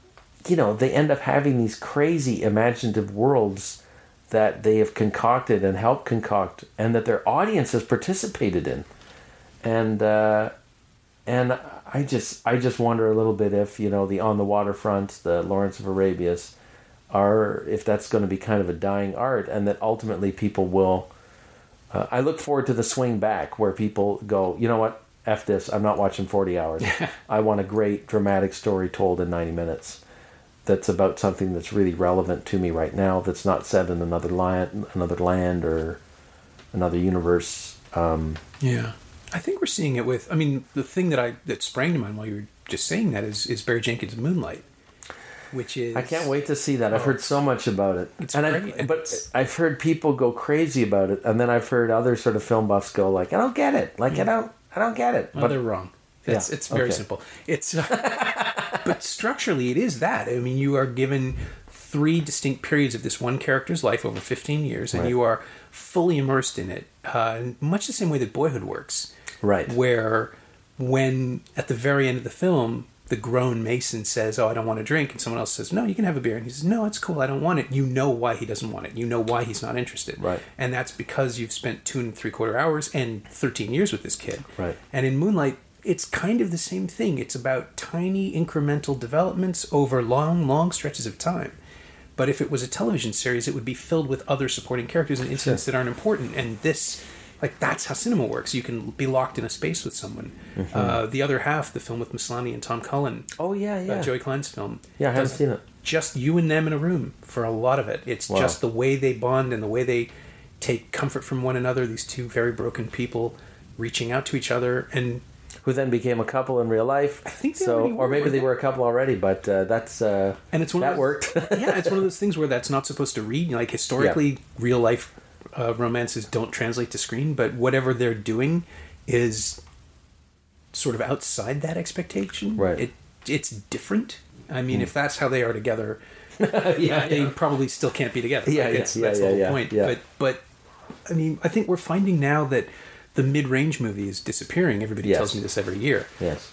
they end up having these crazy imaginative worlds that they have concocted and helped concoct, and that their audience has participated in. And I just wonder a little bit if, the On the Waterfront, the Lawrence of Arabia's, if that's going to be kind of a dying art, and that ultimately people will. I look forward to the swing back where people go, you know what, F this, I'm not watching 40 hours. I want a great dramatic story told in 90 minutes that's about something that's really relevant to me right now, that's not set in another land or another universe. Yeah. I think we're seeing it with, I mean, the thing that sprang to mind while you were just saying that is Barry Jenkins' Moonlight. Which is... I can't wait to see that. I've heard so much about it. It's great. I've heard people go crazy about it, and then I've heard other sort of film buffs go like, I don't get it. Like, I don't get it. Well, but they're wrong. It's very simple. It's but structurally, it is that. I mean, you are given 3 distinct periods of this one character's life over 15 years, and you are fully immersed in it, much the same way that Boyhood works. Right. Where when, at the very end of the film... the grown Mason says, oh, I don't want to drink. And someone else says, no, you can have a beer. And he says, no, it's cool. I don't want it. You know why he doesn't want it. You know why he's not interested. Right. And that's because you've spent 2 3/4 hours and 13 years with this kid. Right. And in Moonlight, it's kind of the same thing. It's about tiny incremental developments over long, long stretches of time. But if it was a television series, it would be filled with other supporting characters and incidents that aren't important. And this... like, that's how cinema works. You can be locked in a space with someone. Mm-hmm. The Other Half, the film with Maslany and Tom Cullen. Oh, yeah. Joey Klein's film. Yeah, I haven't seen it. Just you and them in a room for a lot of it. It's just the way they bond and the way they take comfort from one another. These 2 very broken people reaching out to each other. And who then became a couple in real life. I think they already were. Or maybe they were a couple already, but that's... and it's that worked. Yeah, it's one of those things where that's not supposed to read. Like, historically, real life... romances don't translate to screen, but whatever they're doing is sort of outside that expectation. Right. It's different. I mean, if that's how they are together, they probably still can't be together. That's the whole point. Yeah. But I mean, I think we're finding now that the mid-range movie is disappearing. Everybody tells me this every year. Yes.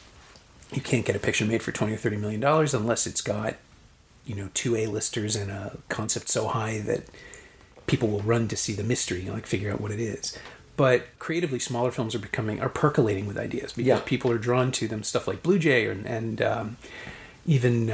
You can't get a picture made for $20 or $30 million unless it's got, 2 A-listers and a concept so high that people will run to see the mystery, like figure out what it is. But creatively, smaller films are percolating with ideas because people are drawn to them. Stuff like Blue Jay and even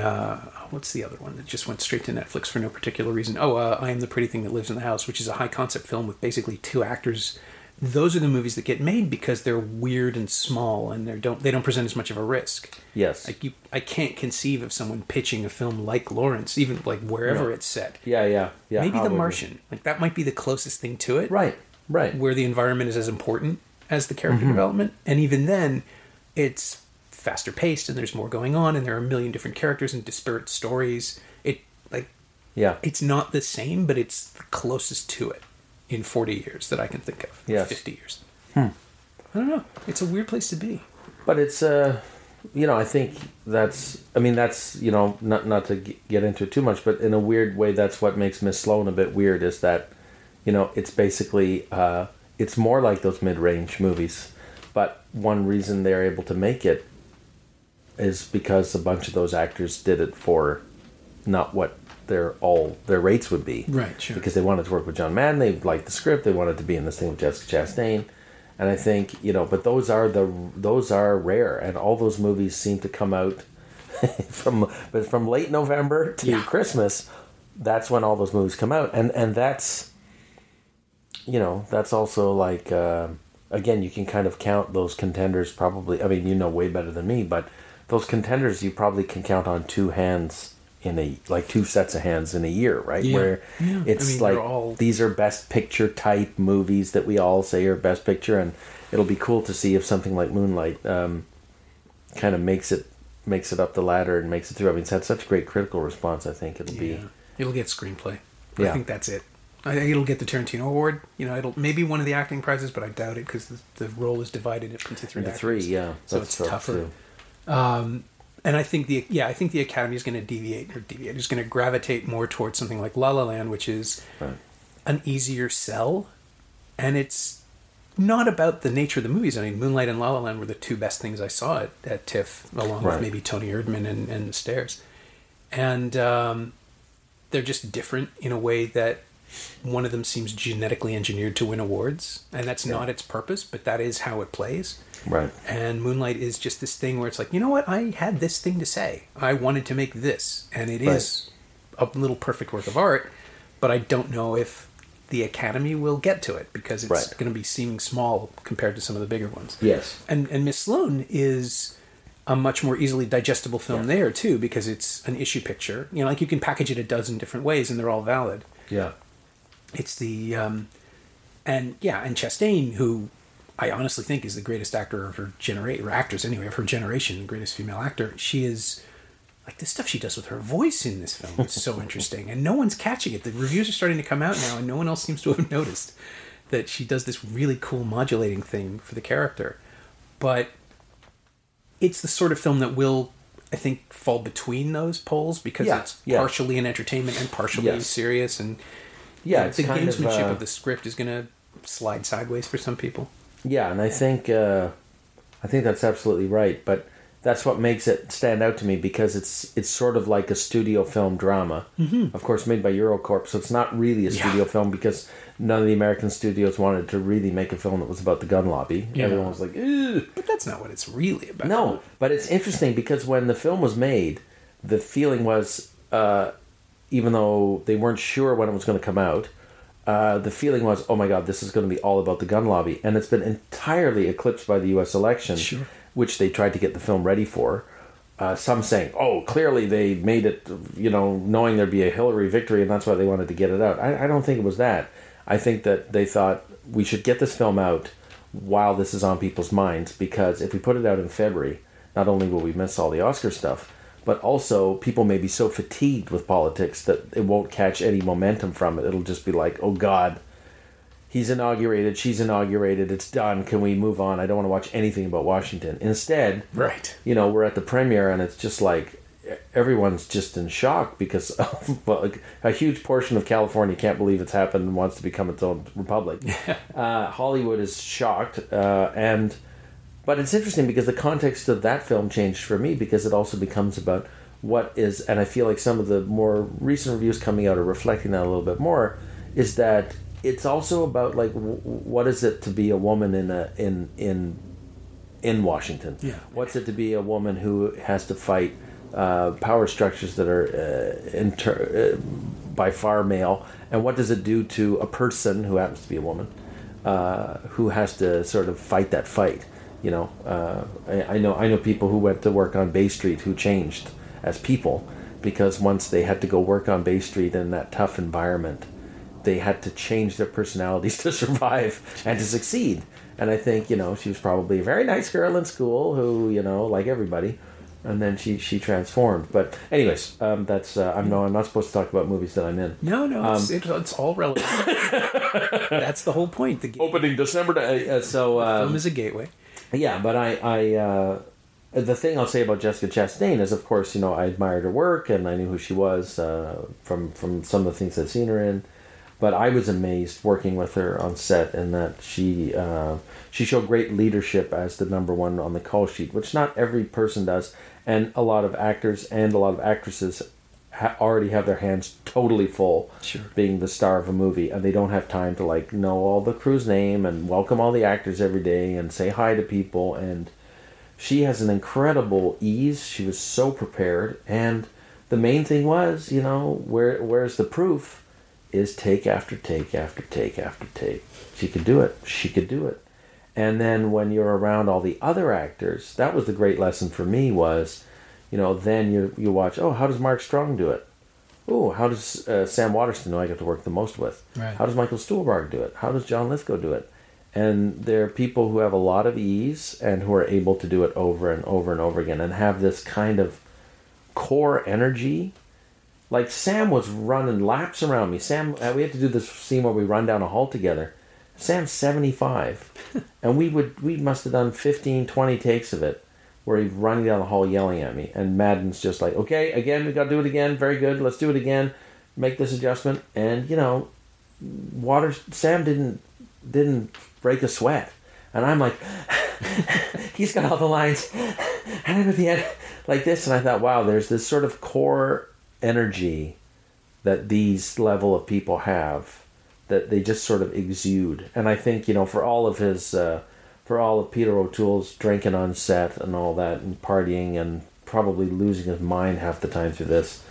what's the other one that just went straight to Netflix for no particular reason? I Am the Pretty Thing That Lives in the House, which is a high concept film with basically 2 actors. Those are the movies that get made because they're weird and small and they don't present as much of a risk. Yes. Like I can't conceive of someone pitching a film like Lawrence, even like wherever it's set. Yeah. Maybe The Martian. Like that might be the closest thing to it. Right. Where the environment is as important as the character development. And even then, it's faster paced and there's more going on and there are a million different characters and disparate stories. It's not the same, but it's the closest to it. In 40 years that I can think of. Yes. 50 years. I don't know. It's a weird place to be. But it's, I think that's, not to get into it too much, but in a weird way, that's what makes Miss Sloane a bit weird is that, it's basically, it's more like those mid-range movies. But one reason they're able to make it is because a bunch of those actors did it for not what their rates would be. Right, sure. Because they wanted to work with John Madden, they liked the script, they wanted to be in this thing with Jessica Chastain. And I think, but those are rare, and all those movies seem to come out from late November to Christmas. That's when all those movies come out. And that's that's also like again, you can kind of count those contenders probably. I mean, way better than me, but those contenders you probably can count on 2 hands in 2 sets of hands in a year, right? Yeah. Where it's these are best picture type movies that we all say are best picture, and it'll be cool to see if something like Moonlight kind of makes it up the ladder and makes it through. I mean, it's had such great critical response. I think it'll get screenplay. I think that's it. I think it'll get the Tarantino Award. It'll maybe one of the acting prizes, but I doubt it because the role is divided into 3 actors. 3, yeah. So it's tougher. And I think the Academy is going to deviate. It's going to gravitate more towards something like La La Land, which is an easier sell, and it's not about the nature of the movies. I mean, Moonlight and La La Land were the 2 best things I saw at TIFF, along with maybe Tony Erdmann and The Stairs, and they're just different in a way that one of them seems genetically engineered to win awards, and that's not its purpose, but that is how it plays. Right. And Moonlight is just this thing where it's like, you know what? I had this thing to say. I wanted to make this, and it is a little perfect work of art, but I don't know if the Academy will get to it because it's going to be seeming small compared to some of the bigger ones. Yes. And Miss Sloane is a much more easily digestible film there too, because it's an issue picture. You know, like you can package it a dozen different ways and they're all valid. Yeah. It's the and Chastain, who I honestly think is the greatest actor of her generation, or actress anyway, of her generation, the greatest female actor. She is, like, the stuff she does with her voice in this film is so interesting, and no one's catching it. The reviews are starting to come out now, and no one else seems to have noticed that she does this really cool modulating thing for the character. But it's the sort of film that will, I think, fall between those poles, because it's partially an entertainment and partially serious, and the gamesmanship of the script is going to slide sideways for some people. Yeah, and I think that's absolutely right, but that's what makes it stand out to me, because it's sort of like a studio film drama, of course made by Eurocorp, so it's not really a studio film, because none of the American studios wanted to really make a film that was about the gun lobby. Everyone was like, ugh. But that's not what it's really about. No, but it's interesting, because when the film was made, the feeling was, even though they weren't sure when it was going to come out, the feeling was, oh my God, this is going to be all about the gun lobby. And it's been entirely eclipsed by the U.S. election, which they tried to get the film ready for. Some saying, oh, clearly they made it, knowing there'd be a Hillary victory, and that's why they wanted to get it out. I don't think it was that. I think that they thought we should get this film out while this is on people's minds, because if we put it out in February, not only will we miss all the Oscar stuff, but also people may be so fatigued with politics that it won't catch any momentum from it. It'll just be like, oh God, he's inaugurated, she's inaugurated, it's done, can we move on? I don't want to watch anything about Washington. Instead, we're at the premiere, and it's just like everyone's just in shock, because a huge portion of California can't believe it's happened and wants to become its own republic. Hollywood is shocked, but it's interesting, because the context of that film changed for me, because it also becomes about what is, and I feel like some of the more recent reviews coming out are reflecting that a little bit more, is that it's also about, like, what is it to be a woman in Washington? Yeah. What's it to be a woman who has to fight power structures that are by far male, and what does it do to a person who happens to be a woman who has to sort of fight that fight? I know people who went to work on Bay Street who changed as people, because once they had to go work on Bay Street in that tough environment, they had to change their personalities to survive and to succeed. And I think, she was probably a very nice girl in school who, like everybody, and then she transformed. But anyways, that's I'm not supposed to talk about movies that I'm in. No, it's all relevant. That's the whole point. The opening December. The film is a gateway. Yeah, but I the thing I'll say about Jessica Chastain is, of course, I admired her work and I knew who she was from some of the things I'd seen her in. But I was amazed working with her on set, in that she showed great leadership as the number one on the call sheet, which not every person does. And a lot of actors and a lot of actresses already have their hands totally full being the star of a movie, and they don't have time to know all the crew's name and welcome all the actors every day and say hi to people. And she has an incredible ease. She was so prepared, and the main thing was, where's the proof, is take after take after take after take. She could do it. And then when you're around all the other actors, that was the great lesson for me, was then you watch, oh, how does Mark Strong do it? Oh, how does Sam Waterston, who I get to work the most with? Right. How does Michael Stuhlbarg do it? How does John Lithgow do it? And they're people who have a lot of ease and who are able to do it over and over and over again, and have this kind of core energy. Like, Sam was running laps around me. Sam, we had to do this scene where we run down a hall together. Sam's 75, and we must have done 15, 20 takes of it, where he's running down the hall yelling at me, and Madden's just like, okay, again, we got to do it again, very good, let's do it again, make this adjustment. And Sam didn't break a sweat, and I'm like, he's got all the lines, and then at the end, like this, and I thought, wow, there's this sort of core energy that these level of people have, that they just sort of exude. And I think, for all of Peter O'Toole's drinking on set and all that, and partying, and probably losing his mind half the time through this,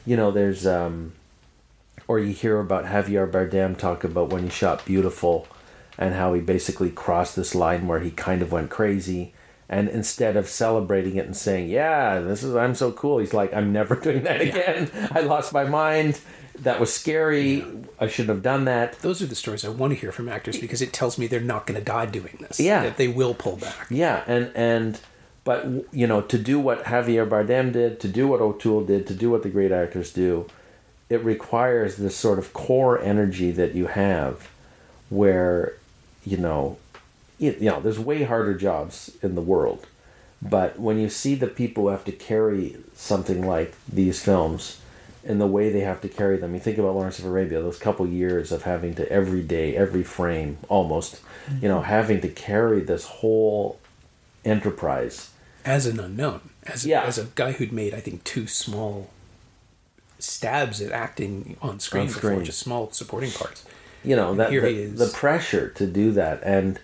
there's or you hear about Javier Bardem talk about when he shot Beautiful and how he basically crossed this line where he kind of went crazy, and instead of celebrating it and saying, yeah, I'm so cool, he's like, I'm never doing that again. I lost my mind. That was scary. Yeah. I shouldn't have done that. Those are the stories I want to hear from actors, because it tells me they're not going to die doing this. Yeah. That they will pull back. Yeah, but, to do what Javier Bardem did, to do what O'Toole did, to do what the great actors do, it requires this sort of core energy that you have where, there's way harder jobs in the world. But when you see the people who have to carry something like these films and the way they have to carry them, you think about Lawrence of Arabia, those couple years of having to every day, every frame, almost, having to carry this whole enterprise. As an unknown. As a guy who'd made, I think, 2 small stabs at acting on screen before, just small supporting parts. The pressure to do that, and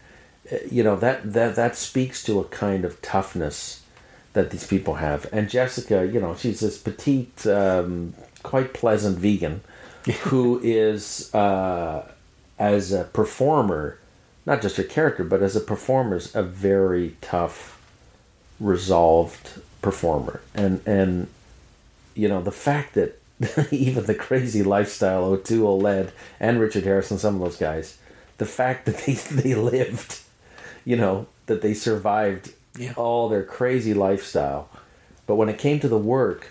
that speaks to a kind of toughness that these people have. And Jessica, she's this petite, quite pleasant vegan who is, as a performer, not just her character, but as a performer, is a very tough, resolved performer. And the fact that even the crazy lifestyle O'Toole led, and Richard Harrison, some of those guys, the fact that they lived, that they survived all their crazy lifestyle. But when it came to the work,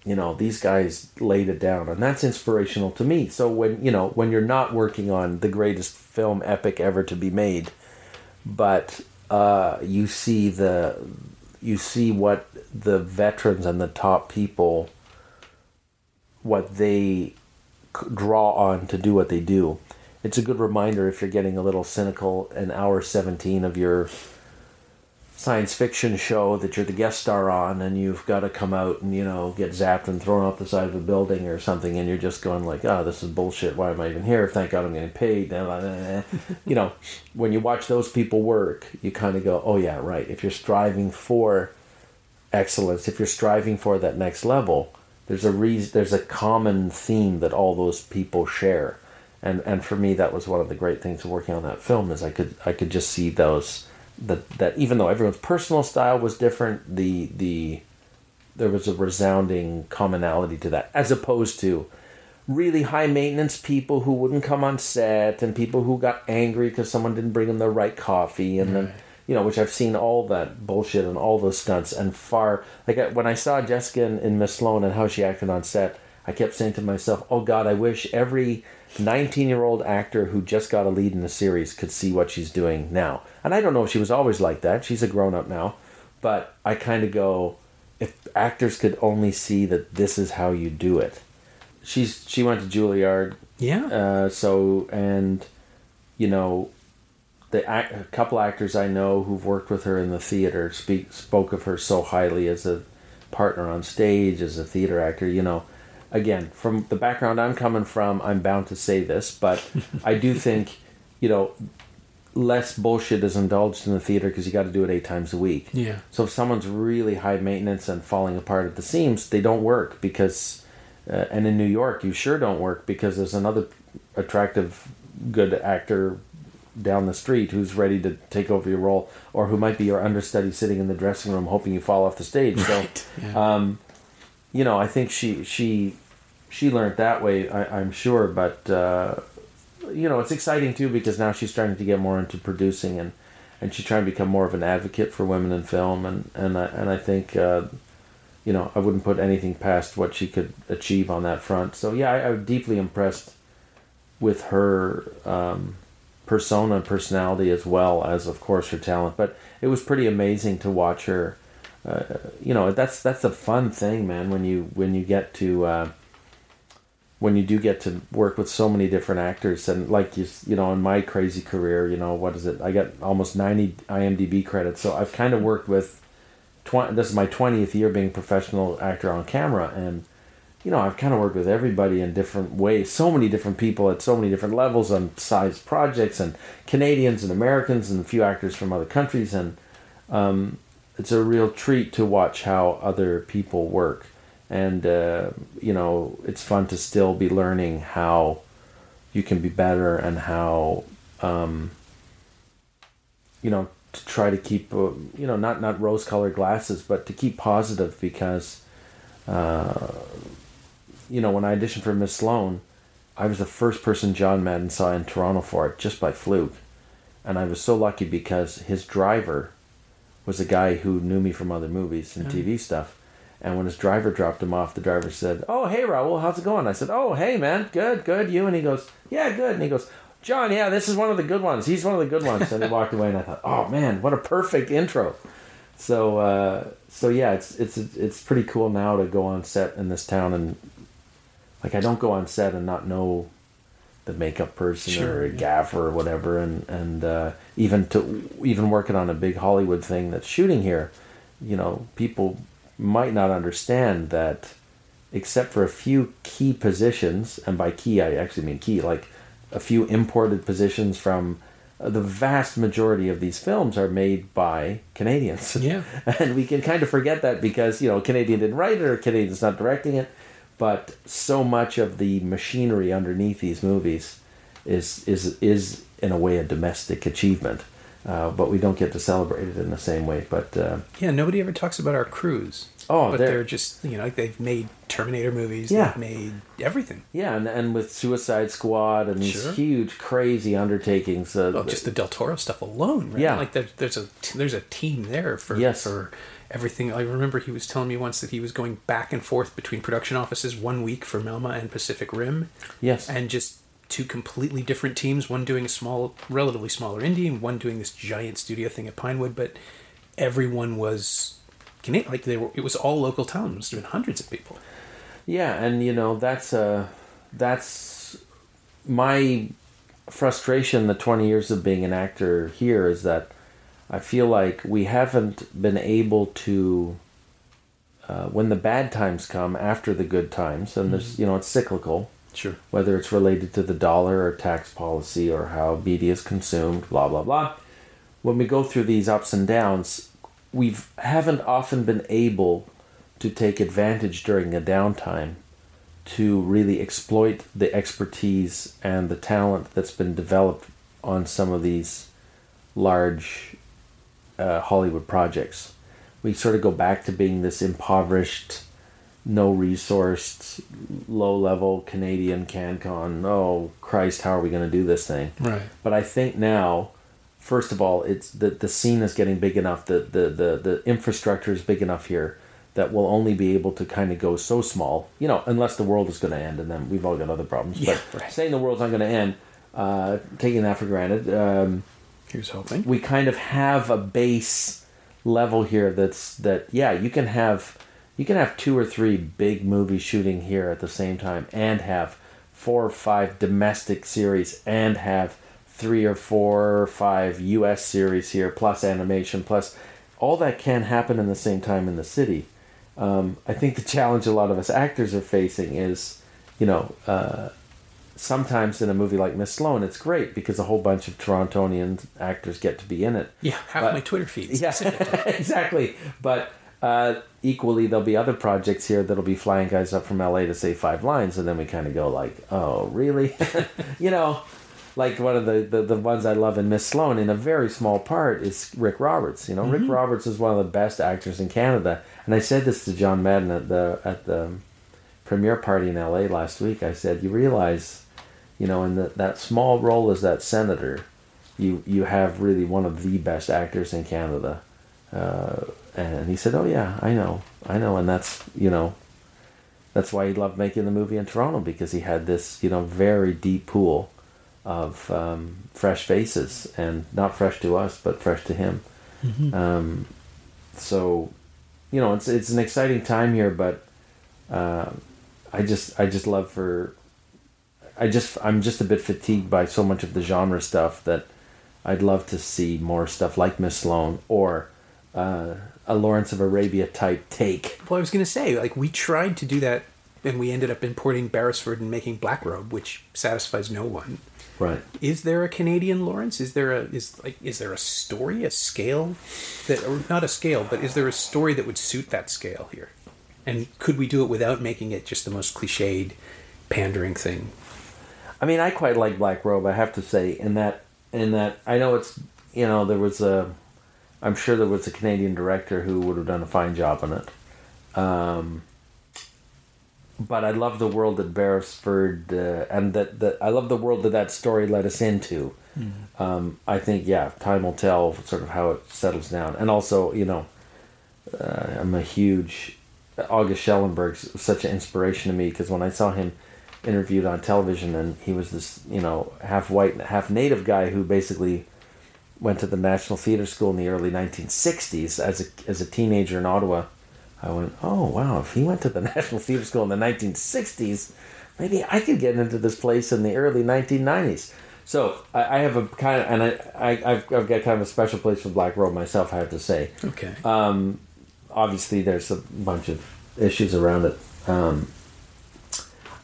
these guys laid it down, and that's inspirational to me. So when you're not working on the greatest film epic ever to be made, but you see what the veterans and the top people, what they draw on to do what they do. It's a good reminder, if you're getting a little cynical, an hour 17 of your science fiction show that you're the guest star on, and you've got to come out and get zapped and thrown off the side of a building or something, and you're just going like, this is bullshit, why am I even here, thank God I'm getting paid. When you watch those people work, you kind of go, oh yeah, right. If you're striving for excellence, if you're striving for that next level, there's a common theme that all those people share, and for me that was one of the great things of working on that film, is I could just see those that even though everyone's personal style was different, there was a resounding commonality to that, as opposed to really high maintenance people who wouldn't come on set, and people who got angry because someone didn't bring them the right coffee, and then which I've seen all that bullshit and all those stunts, and when I saw Jessica in Miss Sloane and how she acted on set, I kept saying to myself, oh God, I wish every 19-year-old actor who just got a lead in a series could see what she's doing now. And I don't know if she was always like that. She's a grown-up now. But I kind of go, if actors could only see that this is how you do it. She went to Juilliard. Yeah. A couple actors I know who've worked with her in the theater spoke of her so highly as a partner on stage, as a theater actor. Again, from the background I'm coming from, I'm bound to say this, but I do think, less bullshit is indulged in the theater because you got to do it 8 times a week. Yeah. So if someone's really high maintenance and falling apart at the seams, they don't work because, and in New York, you sure don't work because there's another attractive, good actor down the street who's ready to take over your role, or who might be your understudy sitting in the dressing room hoping you fall off the stage. Right. So, yeah. I think she learned that way, I'm sure, but it's exciting too, because now she's starting to get more into producing, and she's trying to become more of an advocate for women in film, and I think I wouldn't put anything past what she could achieve on that front. So yeah, I was deeply impressed with her persona and personality, as well as, of course, her talent. But it was pretty amazing to watch her. That's the fun thing, man. When you get to when you do get to work with so many different actors, and like in my crazy career, what is it? I got almost 90 IMDb credits, so I've kind of worked with. This is my 20th year being a professional actor on camera, and I've kind of worked with everybody in different ways. So many different people at so many different levels on size projects, and Canadians and Americans and a few actors from other countries, and it's a real treat to watch how other people work. And, it's fun to still be learning how you can be better and how, to try to keep, not rose-colored glasses, but to keep positive because, when I auditioned for Miss Sloane, I was the first person John Madden saw in Toronto for it, just by fluke. And I was so lucky because his driver was a guy who knew me from other movies and TV stuff. And when his driver dropped him off, the driver said, "Oh, hey, Raoul, how's it going?" I said, "Oh, hey, man, good, you?" And he goes, "Yeah, good." And he goes, "John, yeah, this is one of the good ones. He's one of the good ones." And he walked away, and I thought, "Oh, man, what a perfect intro." So yeah, it's pretty cool now to go on set in this town, and like I don't go on set and not know the makeup person or a gaffer or whatever, and even working on a big Hollywood thing that's shooting here, people might not understand that except for a few key positions, and by key I actually mean key, like a few imported positions from the vast majority of these films are made by Canadians. Yeah. And we can kind of forget that because, Canadian didn't write it or Canadian's not directing it, but so much of the machinery underneath these movies is in a way a domestic achievement. But we don't get to celebrate it in the same way. But nobody ever talks about our crews. Oh, but they're just they've made Terminator movies. Yeah. They've made everything. Yeah, and with Suicide Squad and these huge, crazy undertakings. Just the Del Toro stuff alone, right? Yeah, like there's a team there for everything. I remember he was telling me once that he was going back and forth between production offices 1 week for Melma and Pacific Rim. Yes, and just two completely different teams, one doing a relatively smaller indie, and one doing this giant studio thing at Pinewood, but everyone was Canadian. Like it was all local talent. It must have been hundreds of people. Yeah, and that's my frustration the 20 years of being an actor here is that I feel like we haven't been able to when the bad times come after the good times, and there's it's cyclical. Sure. Whether it's related to the dollar or tax policy or how media is consumed, blah, blah, blah. When we go through these ups and downs, we haven't often been able to take advantage during a downtime to really exploit the expertise and the talent that's been developed on some of these large Hollywood projects. We sort of go back to being this impoverished, no-resourced, low-level Canadian CanCon. Oh, Christ, how are we going to do this thing? Right. But I think now, first of all, it's the scene is getting big enough, the infrastructure is big enough here that we'll only be able to kind of go so small, unless the world is going to end, and then we've all got other problems. Yeah, but right. Saying the world's not going to end, taking that for granted, here's hoping. We kind of have a base level here you can have 2 or 3 big movies shooting here at the same time and have 4 or 5 domestic series and have 3 or 4 or 5 US series here, plus animation, plus all that can happen in the same time in the city. I think the challenge a lot of us actors are facing is, sometimes in a movie like Miss Sloane, it's great because a whole bunch of Torontonian actors get to be in it. Yeah, my Twitter feed. Yeah, exactly. But equally, there'll be other projects here that'll be flying guys up from LA to say 5 lines, and then we kind of go like, oh, really? Like one of the ones I love in Miss Sloane, in a very small part, is Rick Roberts. Rick Roberts is one of the best actors in Canada. And I said this to John Madden at the premiere party in LA last week. I said, you realize, in that small role as that senator, you have really one of the best actors in Canada. And he said, oh yeah, I know. And that's, that's why he loved making the movie in Toronto, because he had this, very deep pool of fresh faces, and not fresh to us, but fresh to him. Mm-hmm. So, it's an exciting time here, but I'm just a bit fatigued by so much of the genre stuff that I'd love to see more stuff like Miss Sloane or a Lawrence of Arabia type take. Well, I was going to say, like, we tried to do that, and we ended up importing Beresford and making Black Robe, which satisfies no one. Right. Is there a Canadian Lawrence? Is there a story, a scale or not a scale, but is there a story that would suit that scale here? And could we do it without making it just the most cliched, pandering thing? I mean, I quite like Black Robe, I have to say, in that I know it's, there was I'm sure there was a Canadian director who would have done a fine job on it. But I love the world that Beresford, and that I love the world that story led us into. I think, time will tell sort of how it settles down. And also, I'm a huge, August Schellenberg's such an inspiration to me, because when I saw him interviewed on television, and he was this, half white, half native guy who basically went to the National Theatre School in the early 1960s as a teenager in Ottawa. I went, oh wow, if he went to the National Theatre School in the 1960s, maybe I could get into this place in the early 1990s. So I have a kind of, and I've got kind of a special place for Black Robe myself, I have to say. Okay. Obviously, there's a bunch of issues around it.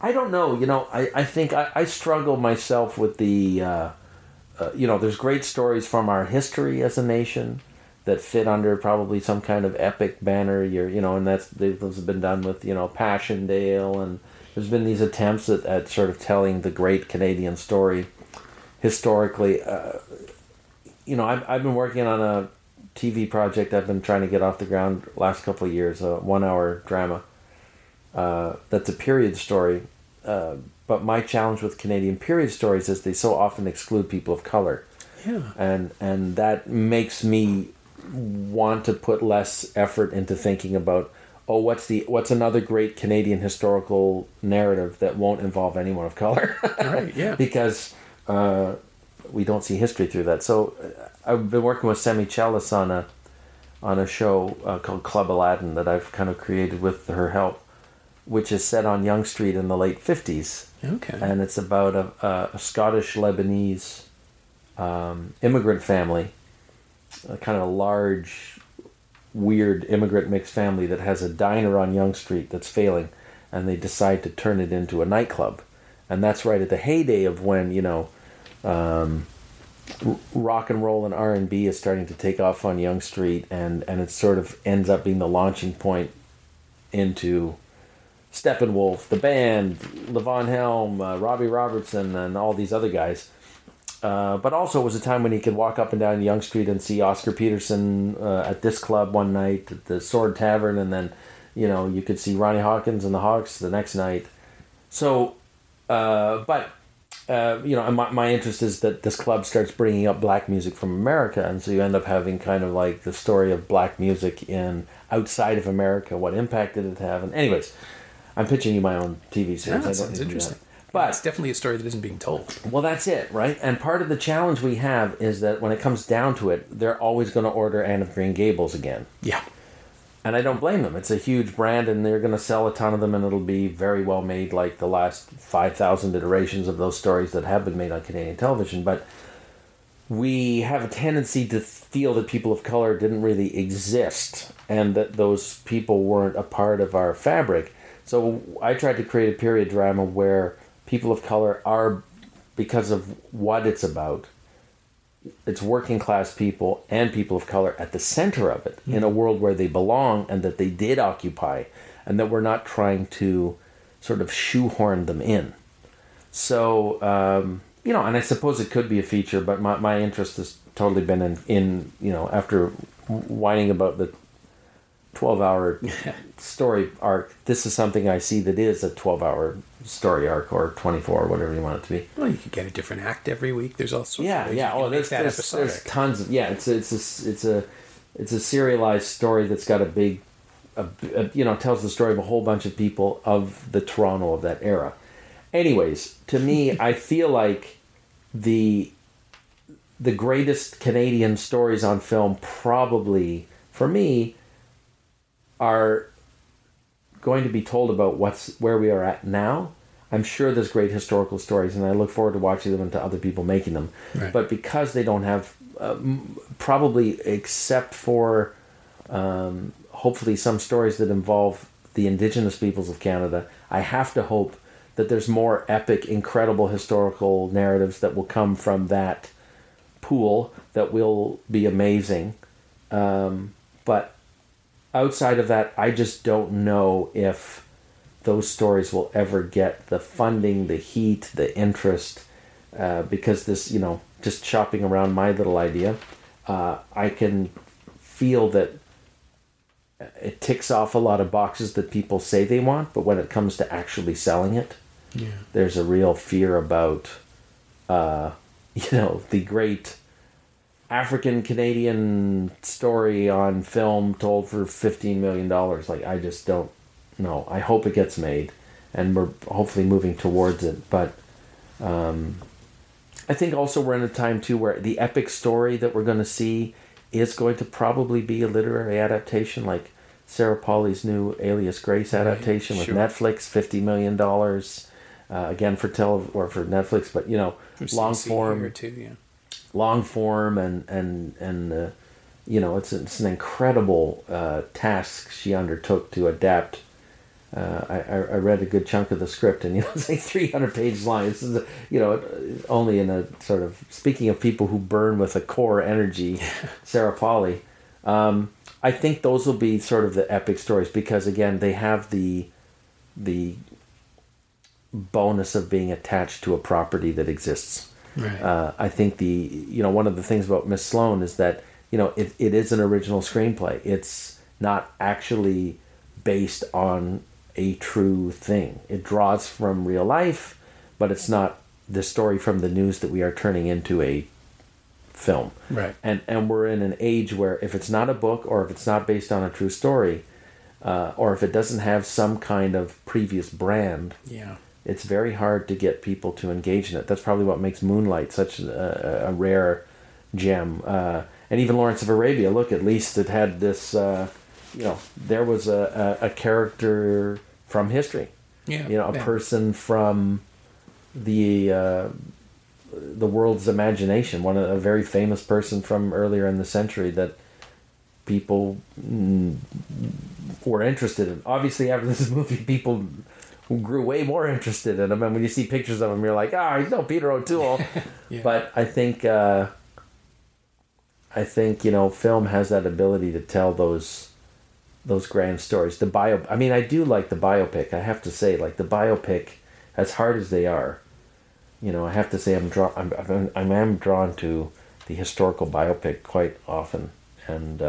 I don't know. I think I struggle myself with the. There's great stories from our history as a nation that fit under probably some kind of epic banner. And those have been done with Passchendaele, and there's been these attempts at sort of telling the great Canadian story historically. I've been working on a TV project I've been trying to get off the ground last couple of years, a 1-hour drama that's a period story. But my challenge with Canadian period stories is they so often exclude people of color. Yeah. And that makes me want to put less effort into thinking about, what's another great Canadian historical narrative that won't involve anyone of color? Right, yeah. Because we don't see history through that. So I've been working with Semi Chellis on a show called Club Aladdin that I've kind of created with her help, which is set on Yonge Street in the late 50s. Okay. And it's about a Scottish-Lebanese immigrant family, a kind of a large, weird immigrant mixed family that has a diner on Yonge Street that's failing, and they decide to turn it into a nightclub. And that's right at the heyday of when, rock and roll and R&B is starting to take off on Yonge Street, and it sort of ends up being the launching point into Steppenwolf, the band, Levon Helm, Robbie Robertson, and all these other guys. But also it was a time when he could walk up and down Yonge Street and see Oscar Peterson at this club one night, at the Sword Tavern, and then, you could see Ronnie Hawkins and the Hawks the next night. So, my interest is that this club starts bringing up black music from America, and so you end up having kind of like the story of black music outside of America. What impact did it have? And anyways, I'm pitching you my own TV series. Yeah, that sounds interesting. But it's definitely a story that isn't being told. Well, that's it, right? And part of the challenge we have is that when it comes down to it, they're always going to order Anne of Green Gables again. Yeah. And I don't blame them. It's a huge brand, and they're going to sell a ton of them, and it'll be very well made, like the last 5,000 iterations of those stories that have been made on Canadian television. But we have a tendency to feel that people of color didn't really exist, and that those people weren't a part of our fabric. So I tried to create a period drama where people of color are, because of what it's about, it's working class people and people of color at the center of it, in a world where they belong and that they did occupy, and that we're not trying to sort of shoehorn them in. So, and I suppose it could be a feature, but my interest has totally been in after whining about the 12-hour story arc, this is something I see that is a 12-hour story arc, or 24, or whatever you want it to be. Well, you could get a different act every week. There's all sorts of ways yeah. Oh, there's tons of It's a serialized story that's got a big, tells the story of a whole bunch of people of the Toronto of that era. Anyways, to me, I feel like the greatest Canadian stories on film, probably for me, are going to be told about where we are at now. I'm sure there's great historical stories, and I look forward to watching them and to other people making them. Right. But because they don't have, probably except for hopefully some stories that involve the Indigenous peoples of Canada, I have to hope that there's more epic, incredible historical narratives that will come from that pool that will be amazing. But outside of that, I just don't know if those stories will ever get the funding, the heat, the interest, because this, just shopping around my little idea, I can feel that it ticks off a lot of boxes that people say they want, but when it comes to actually selling it, there's a real fear about, the great African-Canadian story on film told for $15 million. Like, I just don't know. I hope it gets made, and we're hopefully moving towards it. But I think also we're in a time, too, where the epic story that we're going to see is going to probably be a literary adaptation, like Sarah Polley's new Alias Grace adaptation with Netflix, $50 million, again for Netflix, but long form, long form, and it's an incredible task she undertook to adapt. I read a good chunk of the script, and it's like 300 pages long. This is only in a sort of, speaking of people who burn with a core energy, Sarah Polley. I think those will be sort of the epic stories because, again, they have the bonus of being attached to a property that exists. Right. I think one of the things about Miss Sloane is that it is an original screenplay. It's not actually based on a true thing. It draws from real life, but it's not the story from the news that we are turning into a film. Right. And we're in an age where if it's not a book, or if it's not based on a true story, or if it doesn't have some kind of previous brand, it's very hard to get people to engage in it. That's probably what makes Moonlight such a rare gem. And even Lawrence of Arabia, look, at least it had this, there was a character from history. A person from the world's imagination, a very famous person from earlier in the century that people were interested in. Obviously, after this movie, people grew way more interested in him, and when you see pictures of him, you're like, he's no Peter O'Toole. But I think film has that ability to tell those grand stories. I do like the biopic. I have to say, like the biopic, as hard as they are, I have to say I am drawn to the historical biopic quite often, and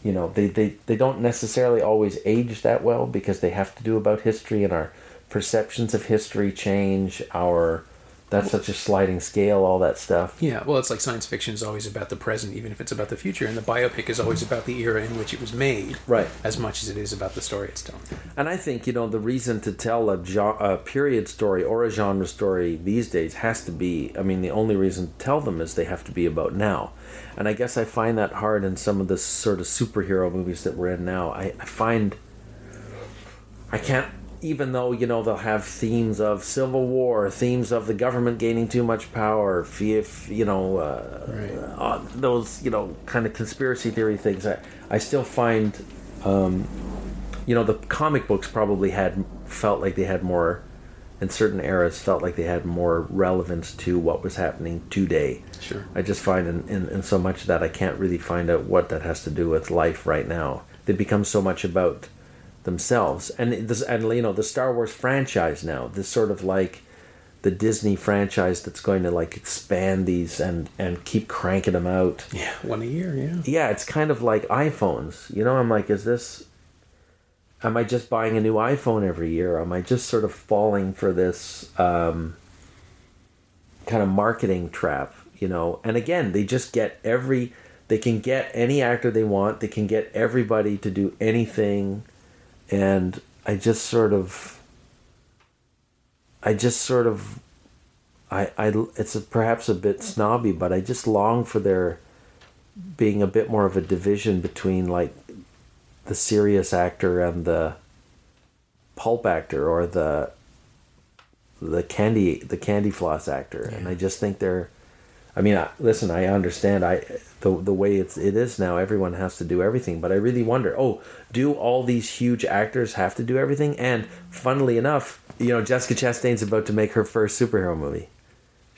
they don't necessarily always age that well because they have to do about history, and our perceptions of history change. That's such a sliding scale, all that stuff. Yeah, well, it's like science fiction is always about the present, even if it's about the future, and the biopic is always about the era in which it was made, right? As much as it is about the story it's telling. And I think, the reason to tell a period story or a genre story these days has to be, the only reason to tell them is they have to be about now. And I guess I find that hard in some of the sort of superhero movies that we're in now. I find I can't, even though, they'll have themes of civil war, themes of the government gaining too much power, those, kind of conspiracy theory things, I still find, the comic books probably felt like they had more, in certain eras, felt like they had more relevance to what was happening today. Sure. I just find in so much of that I can't really find out what that has to do with life right now. They become so much about themselves, and the Star Wars franchise now, this sort of like the Disney franchise that's going to like expand these and keep cranking them out. Yeah, one a year. Yeah, it's kind of like iPhones. I'm like, am I just buying a new iPhone every year? Am I just sort of falling for this kind of marketing trap? And again, they just they can get any actor they want. They can get everybody to do anything. And it's perhaps a bit snobby, but I just long for there being a bit more of a division between like the serious actor and the pulp actor, or the candy floss actor. Yeah. And I just think listen, I understand the way it is now, everyone has to do everything, but I really wonder, do all these huge actors have to do everything? And funnily enough, Jessica Chastain's about to make her first superhero movie.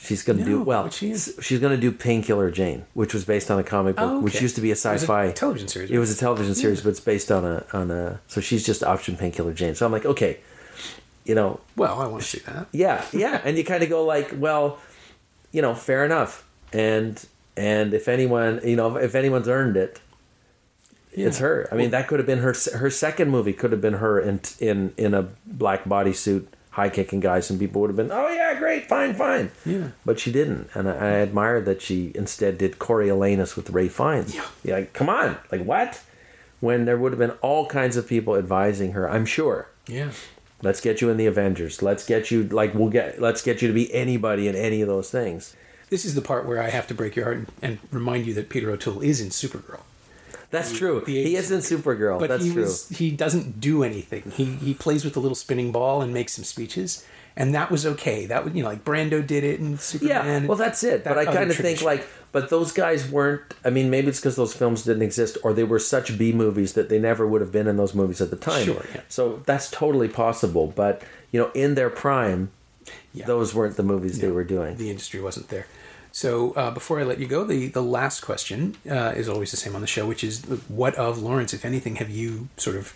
She's going to she's going to do Painkiller Jane, which was based on a comic book, which used to be a sci-fi. It was a television series. Right? It was a television series, but it's based on a. So she's just optioned Painkiller Jane. So I'm like, okay, Well, I want to see that. Yeah, and you kind of go like, well, fair enough. And if anyone, if anyone's earned it, it's her. I mean, that could have been her second movie. Could have been her in a black bodysuit, high kicking guys, and people would have been, oh yeah, great, fine. Yeah, but she didn't, and I admire that she instead did Coriolanus with Ralph Fiennes. Yeah, like, come on, like what? When there would have been all kinds of people advising her, I'm sure. Yeah. Let's get you in the Avengers. Let's get you let's get you to be anybody in any of those things. This is the part where I have to break your heart and remind you that Peter O'Toole is in Supergirl. That's true. He is in Supergirl. But That's true. He doesn't do anything. He plays with the little spinning ball and makes some speeches, and that was okay. That would like Brando did it in Superman. Yeah, well, that's it. But I kind of think but those guys weren't. I mean, maybe it's because those films didn't exist, or they were such B movies that they never would have been in those movies at the time. Sure. Yeah. So that's totally possible. But in their prime, those weren't the movies they were doing. The industry wasn't there. So before I let you go, the last question is always the same on the show, which is, what of Lawrence, if anything, have you sort of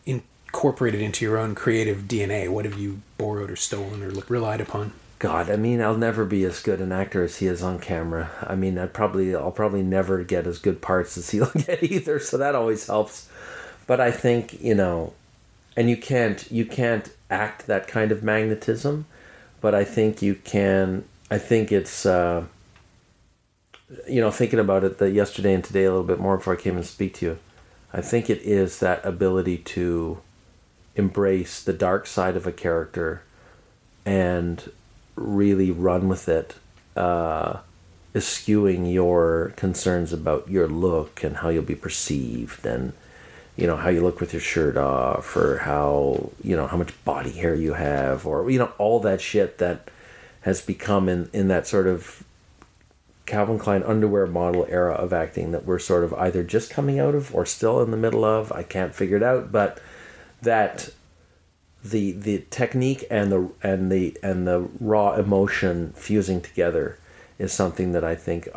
incorporated into your own creative DNA? What have you borrowed or stolen or relied upon? God, I mean, I'll never be as good an actor as he is on camera. I mean, I'll probably never get as good parts as he'll get either, so that always helps. But I think, and you can't act that kind of magnetism, but I think you can. I think it's, thinking about it yesterday and today a little bit more before I came and speak to you, I think it is that ability to embrace the dark side of a character and really run with it, eschewing your concerns about your look and how you'll be perceived and, how you look with your shirt off, or how much body hair you have, or, all that shit that has become in that sort of Calvin Klein underwear model era of acting that we're sort of either just coming out of or still in the middle of. I can't figure it out, but that the technique and the raw emotion fusing together is something that I think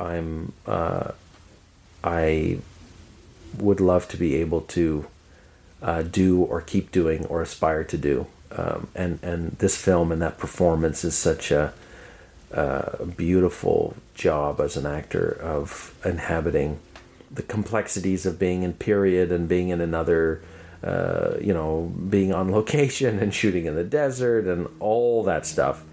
I would love to be able to do or keep doing or aspire to do. And this film and that performance is such a beautiful job as an actor of inhabiting the complexities of being in period and being in another, being on location and shooting in the desert and all that stuff,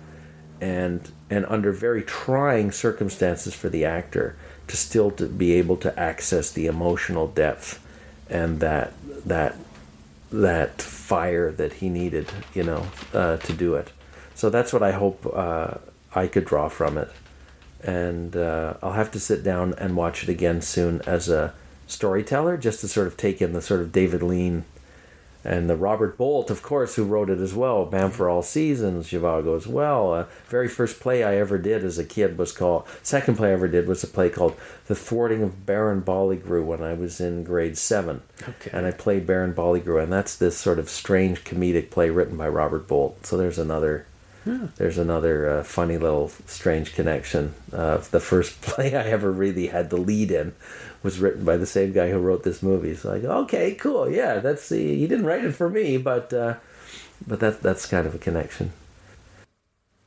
and under very trying circumstances for the actor to still to be able to access the emotional depth and that fire that he needed, to do it. So that's what I hope I could draw from it. And I'll have to sit down and watch it again soon as a storyteller, just to sort of take in the sort of David Lean and the Robert Bolt, of course, who wrote it as well. Man for All Seasons, Zhivago as well. Very first play I ever did as a kid was second play I ever did was a play called The Thwarting of Baron Bolligrew when I was in grade 7. Okay. And I played Baron Bolligrew, and that's this sort of strange comedic play written by Robert Bolt. So there's another funny little strange connection. The first play I ever really had the lead in was written by the same guy who wrote this movie. So I go, okay, cool, yeah, he didn't write it for me, but that's kind of a connection.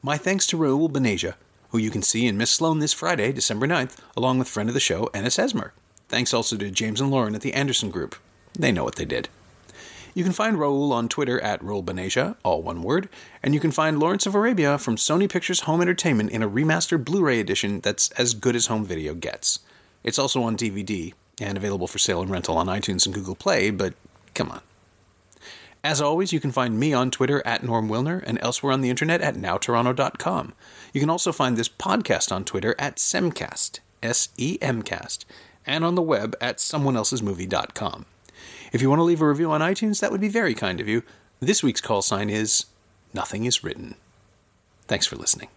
My thanks to Raoul Bhaneja, who you can see in Miss Sloane this Friday, December 9th, along with friend of the show, Ennis Esmer. Thanks also to James and Lauren at the Anderson Group. They know what they did. You can find Raoul on Twitter at Raoul Bhaneja, all one word, and you can find Lawrence of Arabia from Sony Pictures Home Entertainment in a remastered Blu-ray edition that's as good as home video gets. It's also on DVD and available for sale and rental on iTunes and Google Play, but come on. As always, you can find me on Twitter at Norm Wilner and elsewhere on the internet at nowtoronto.com. You can also find this podcast on Twitter at Semcast, S-E-M-Cast, and on the web at someoneelsesmovie.com. If you want to leave a review on iTunes, that would be very kind of you. This week's call sign is Nothing is Written. Thanks for listening.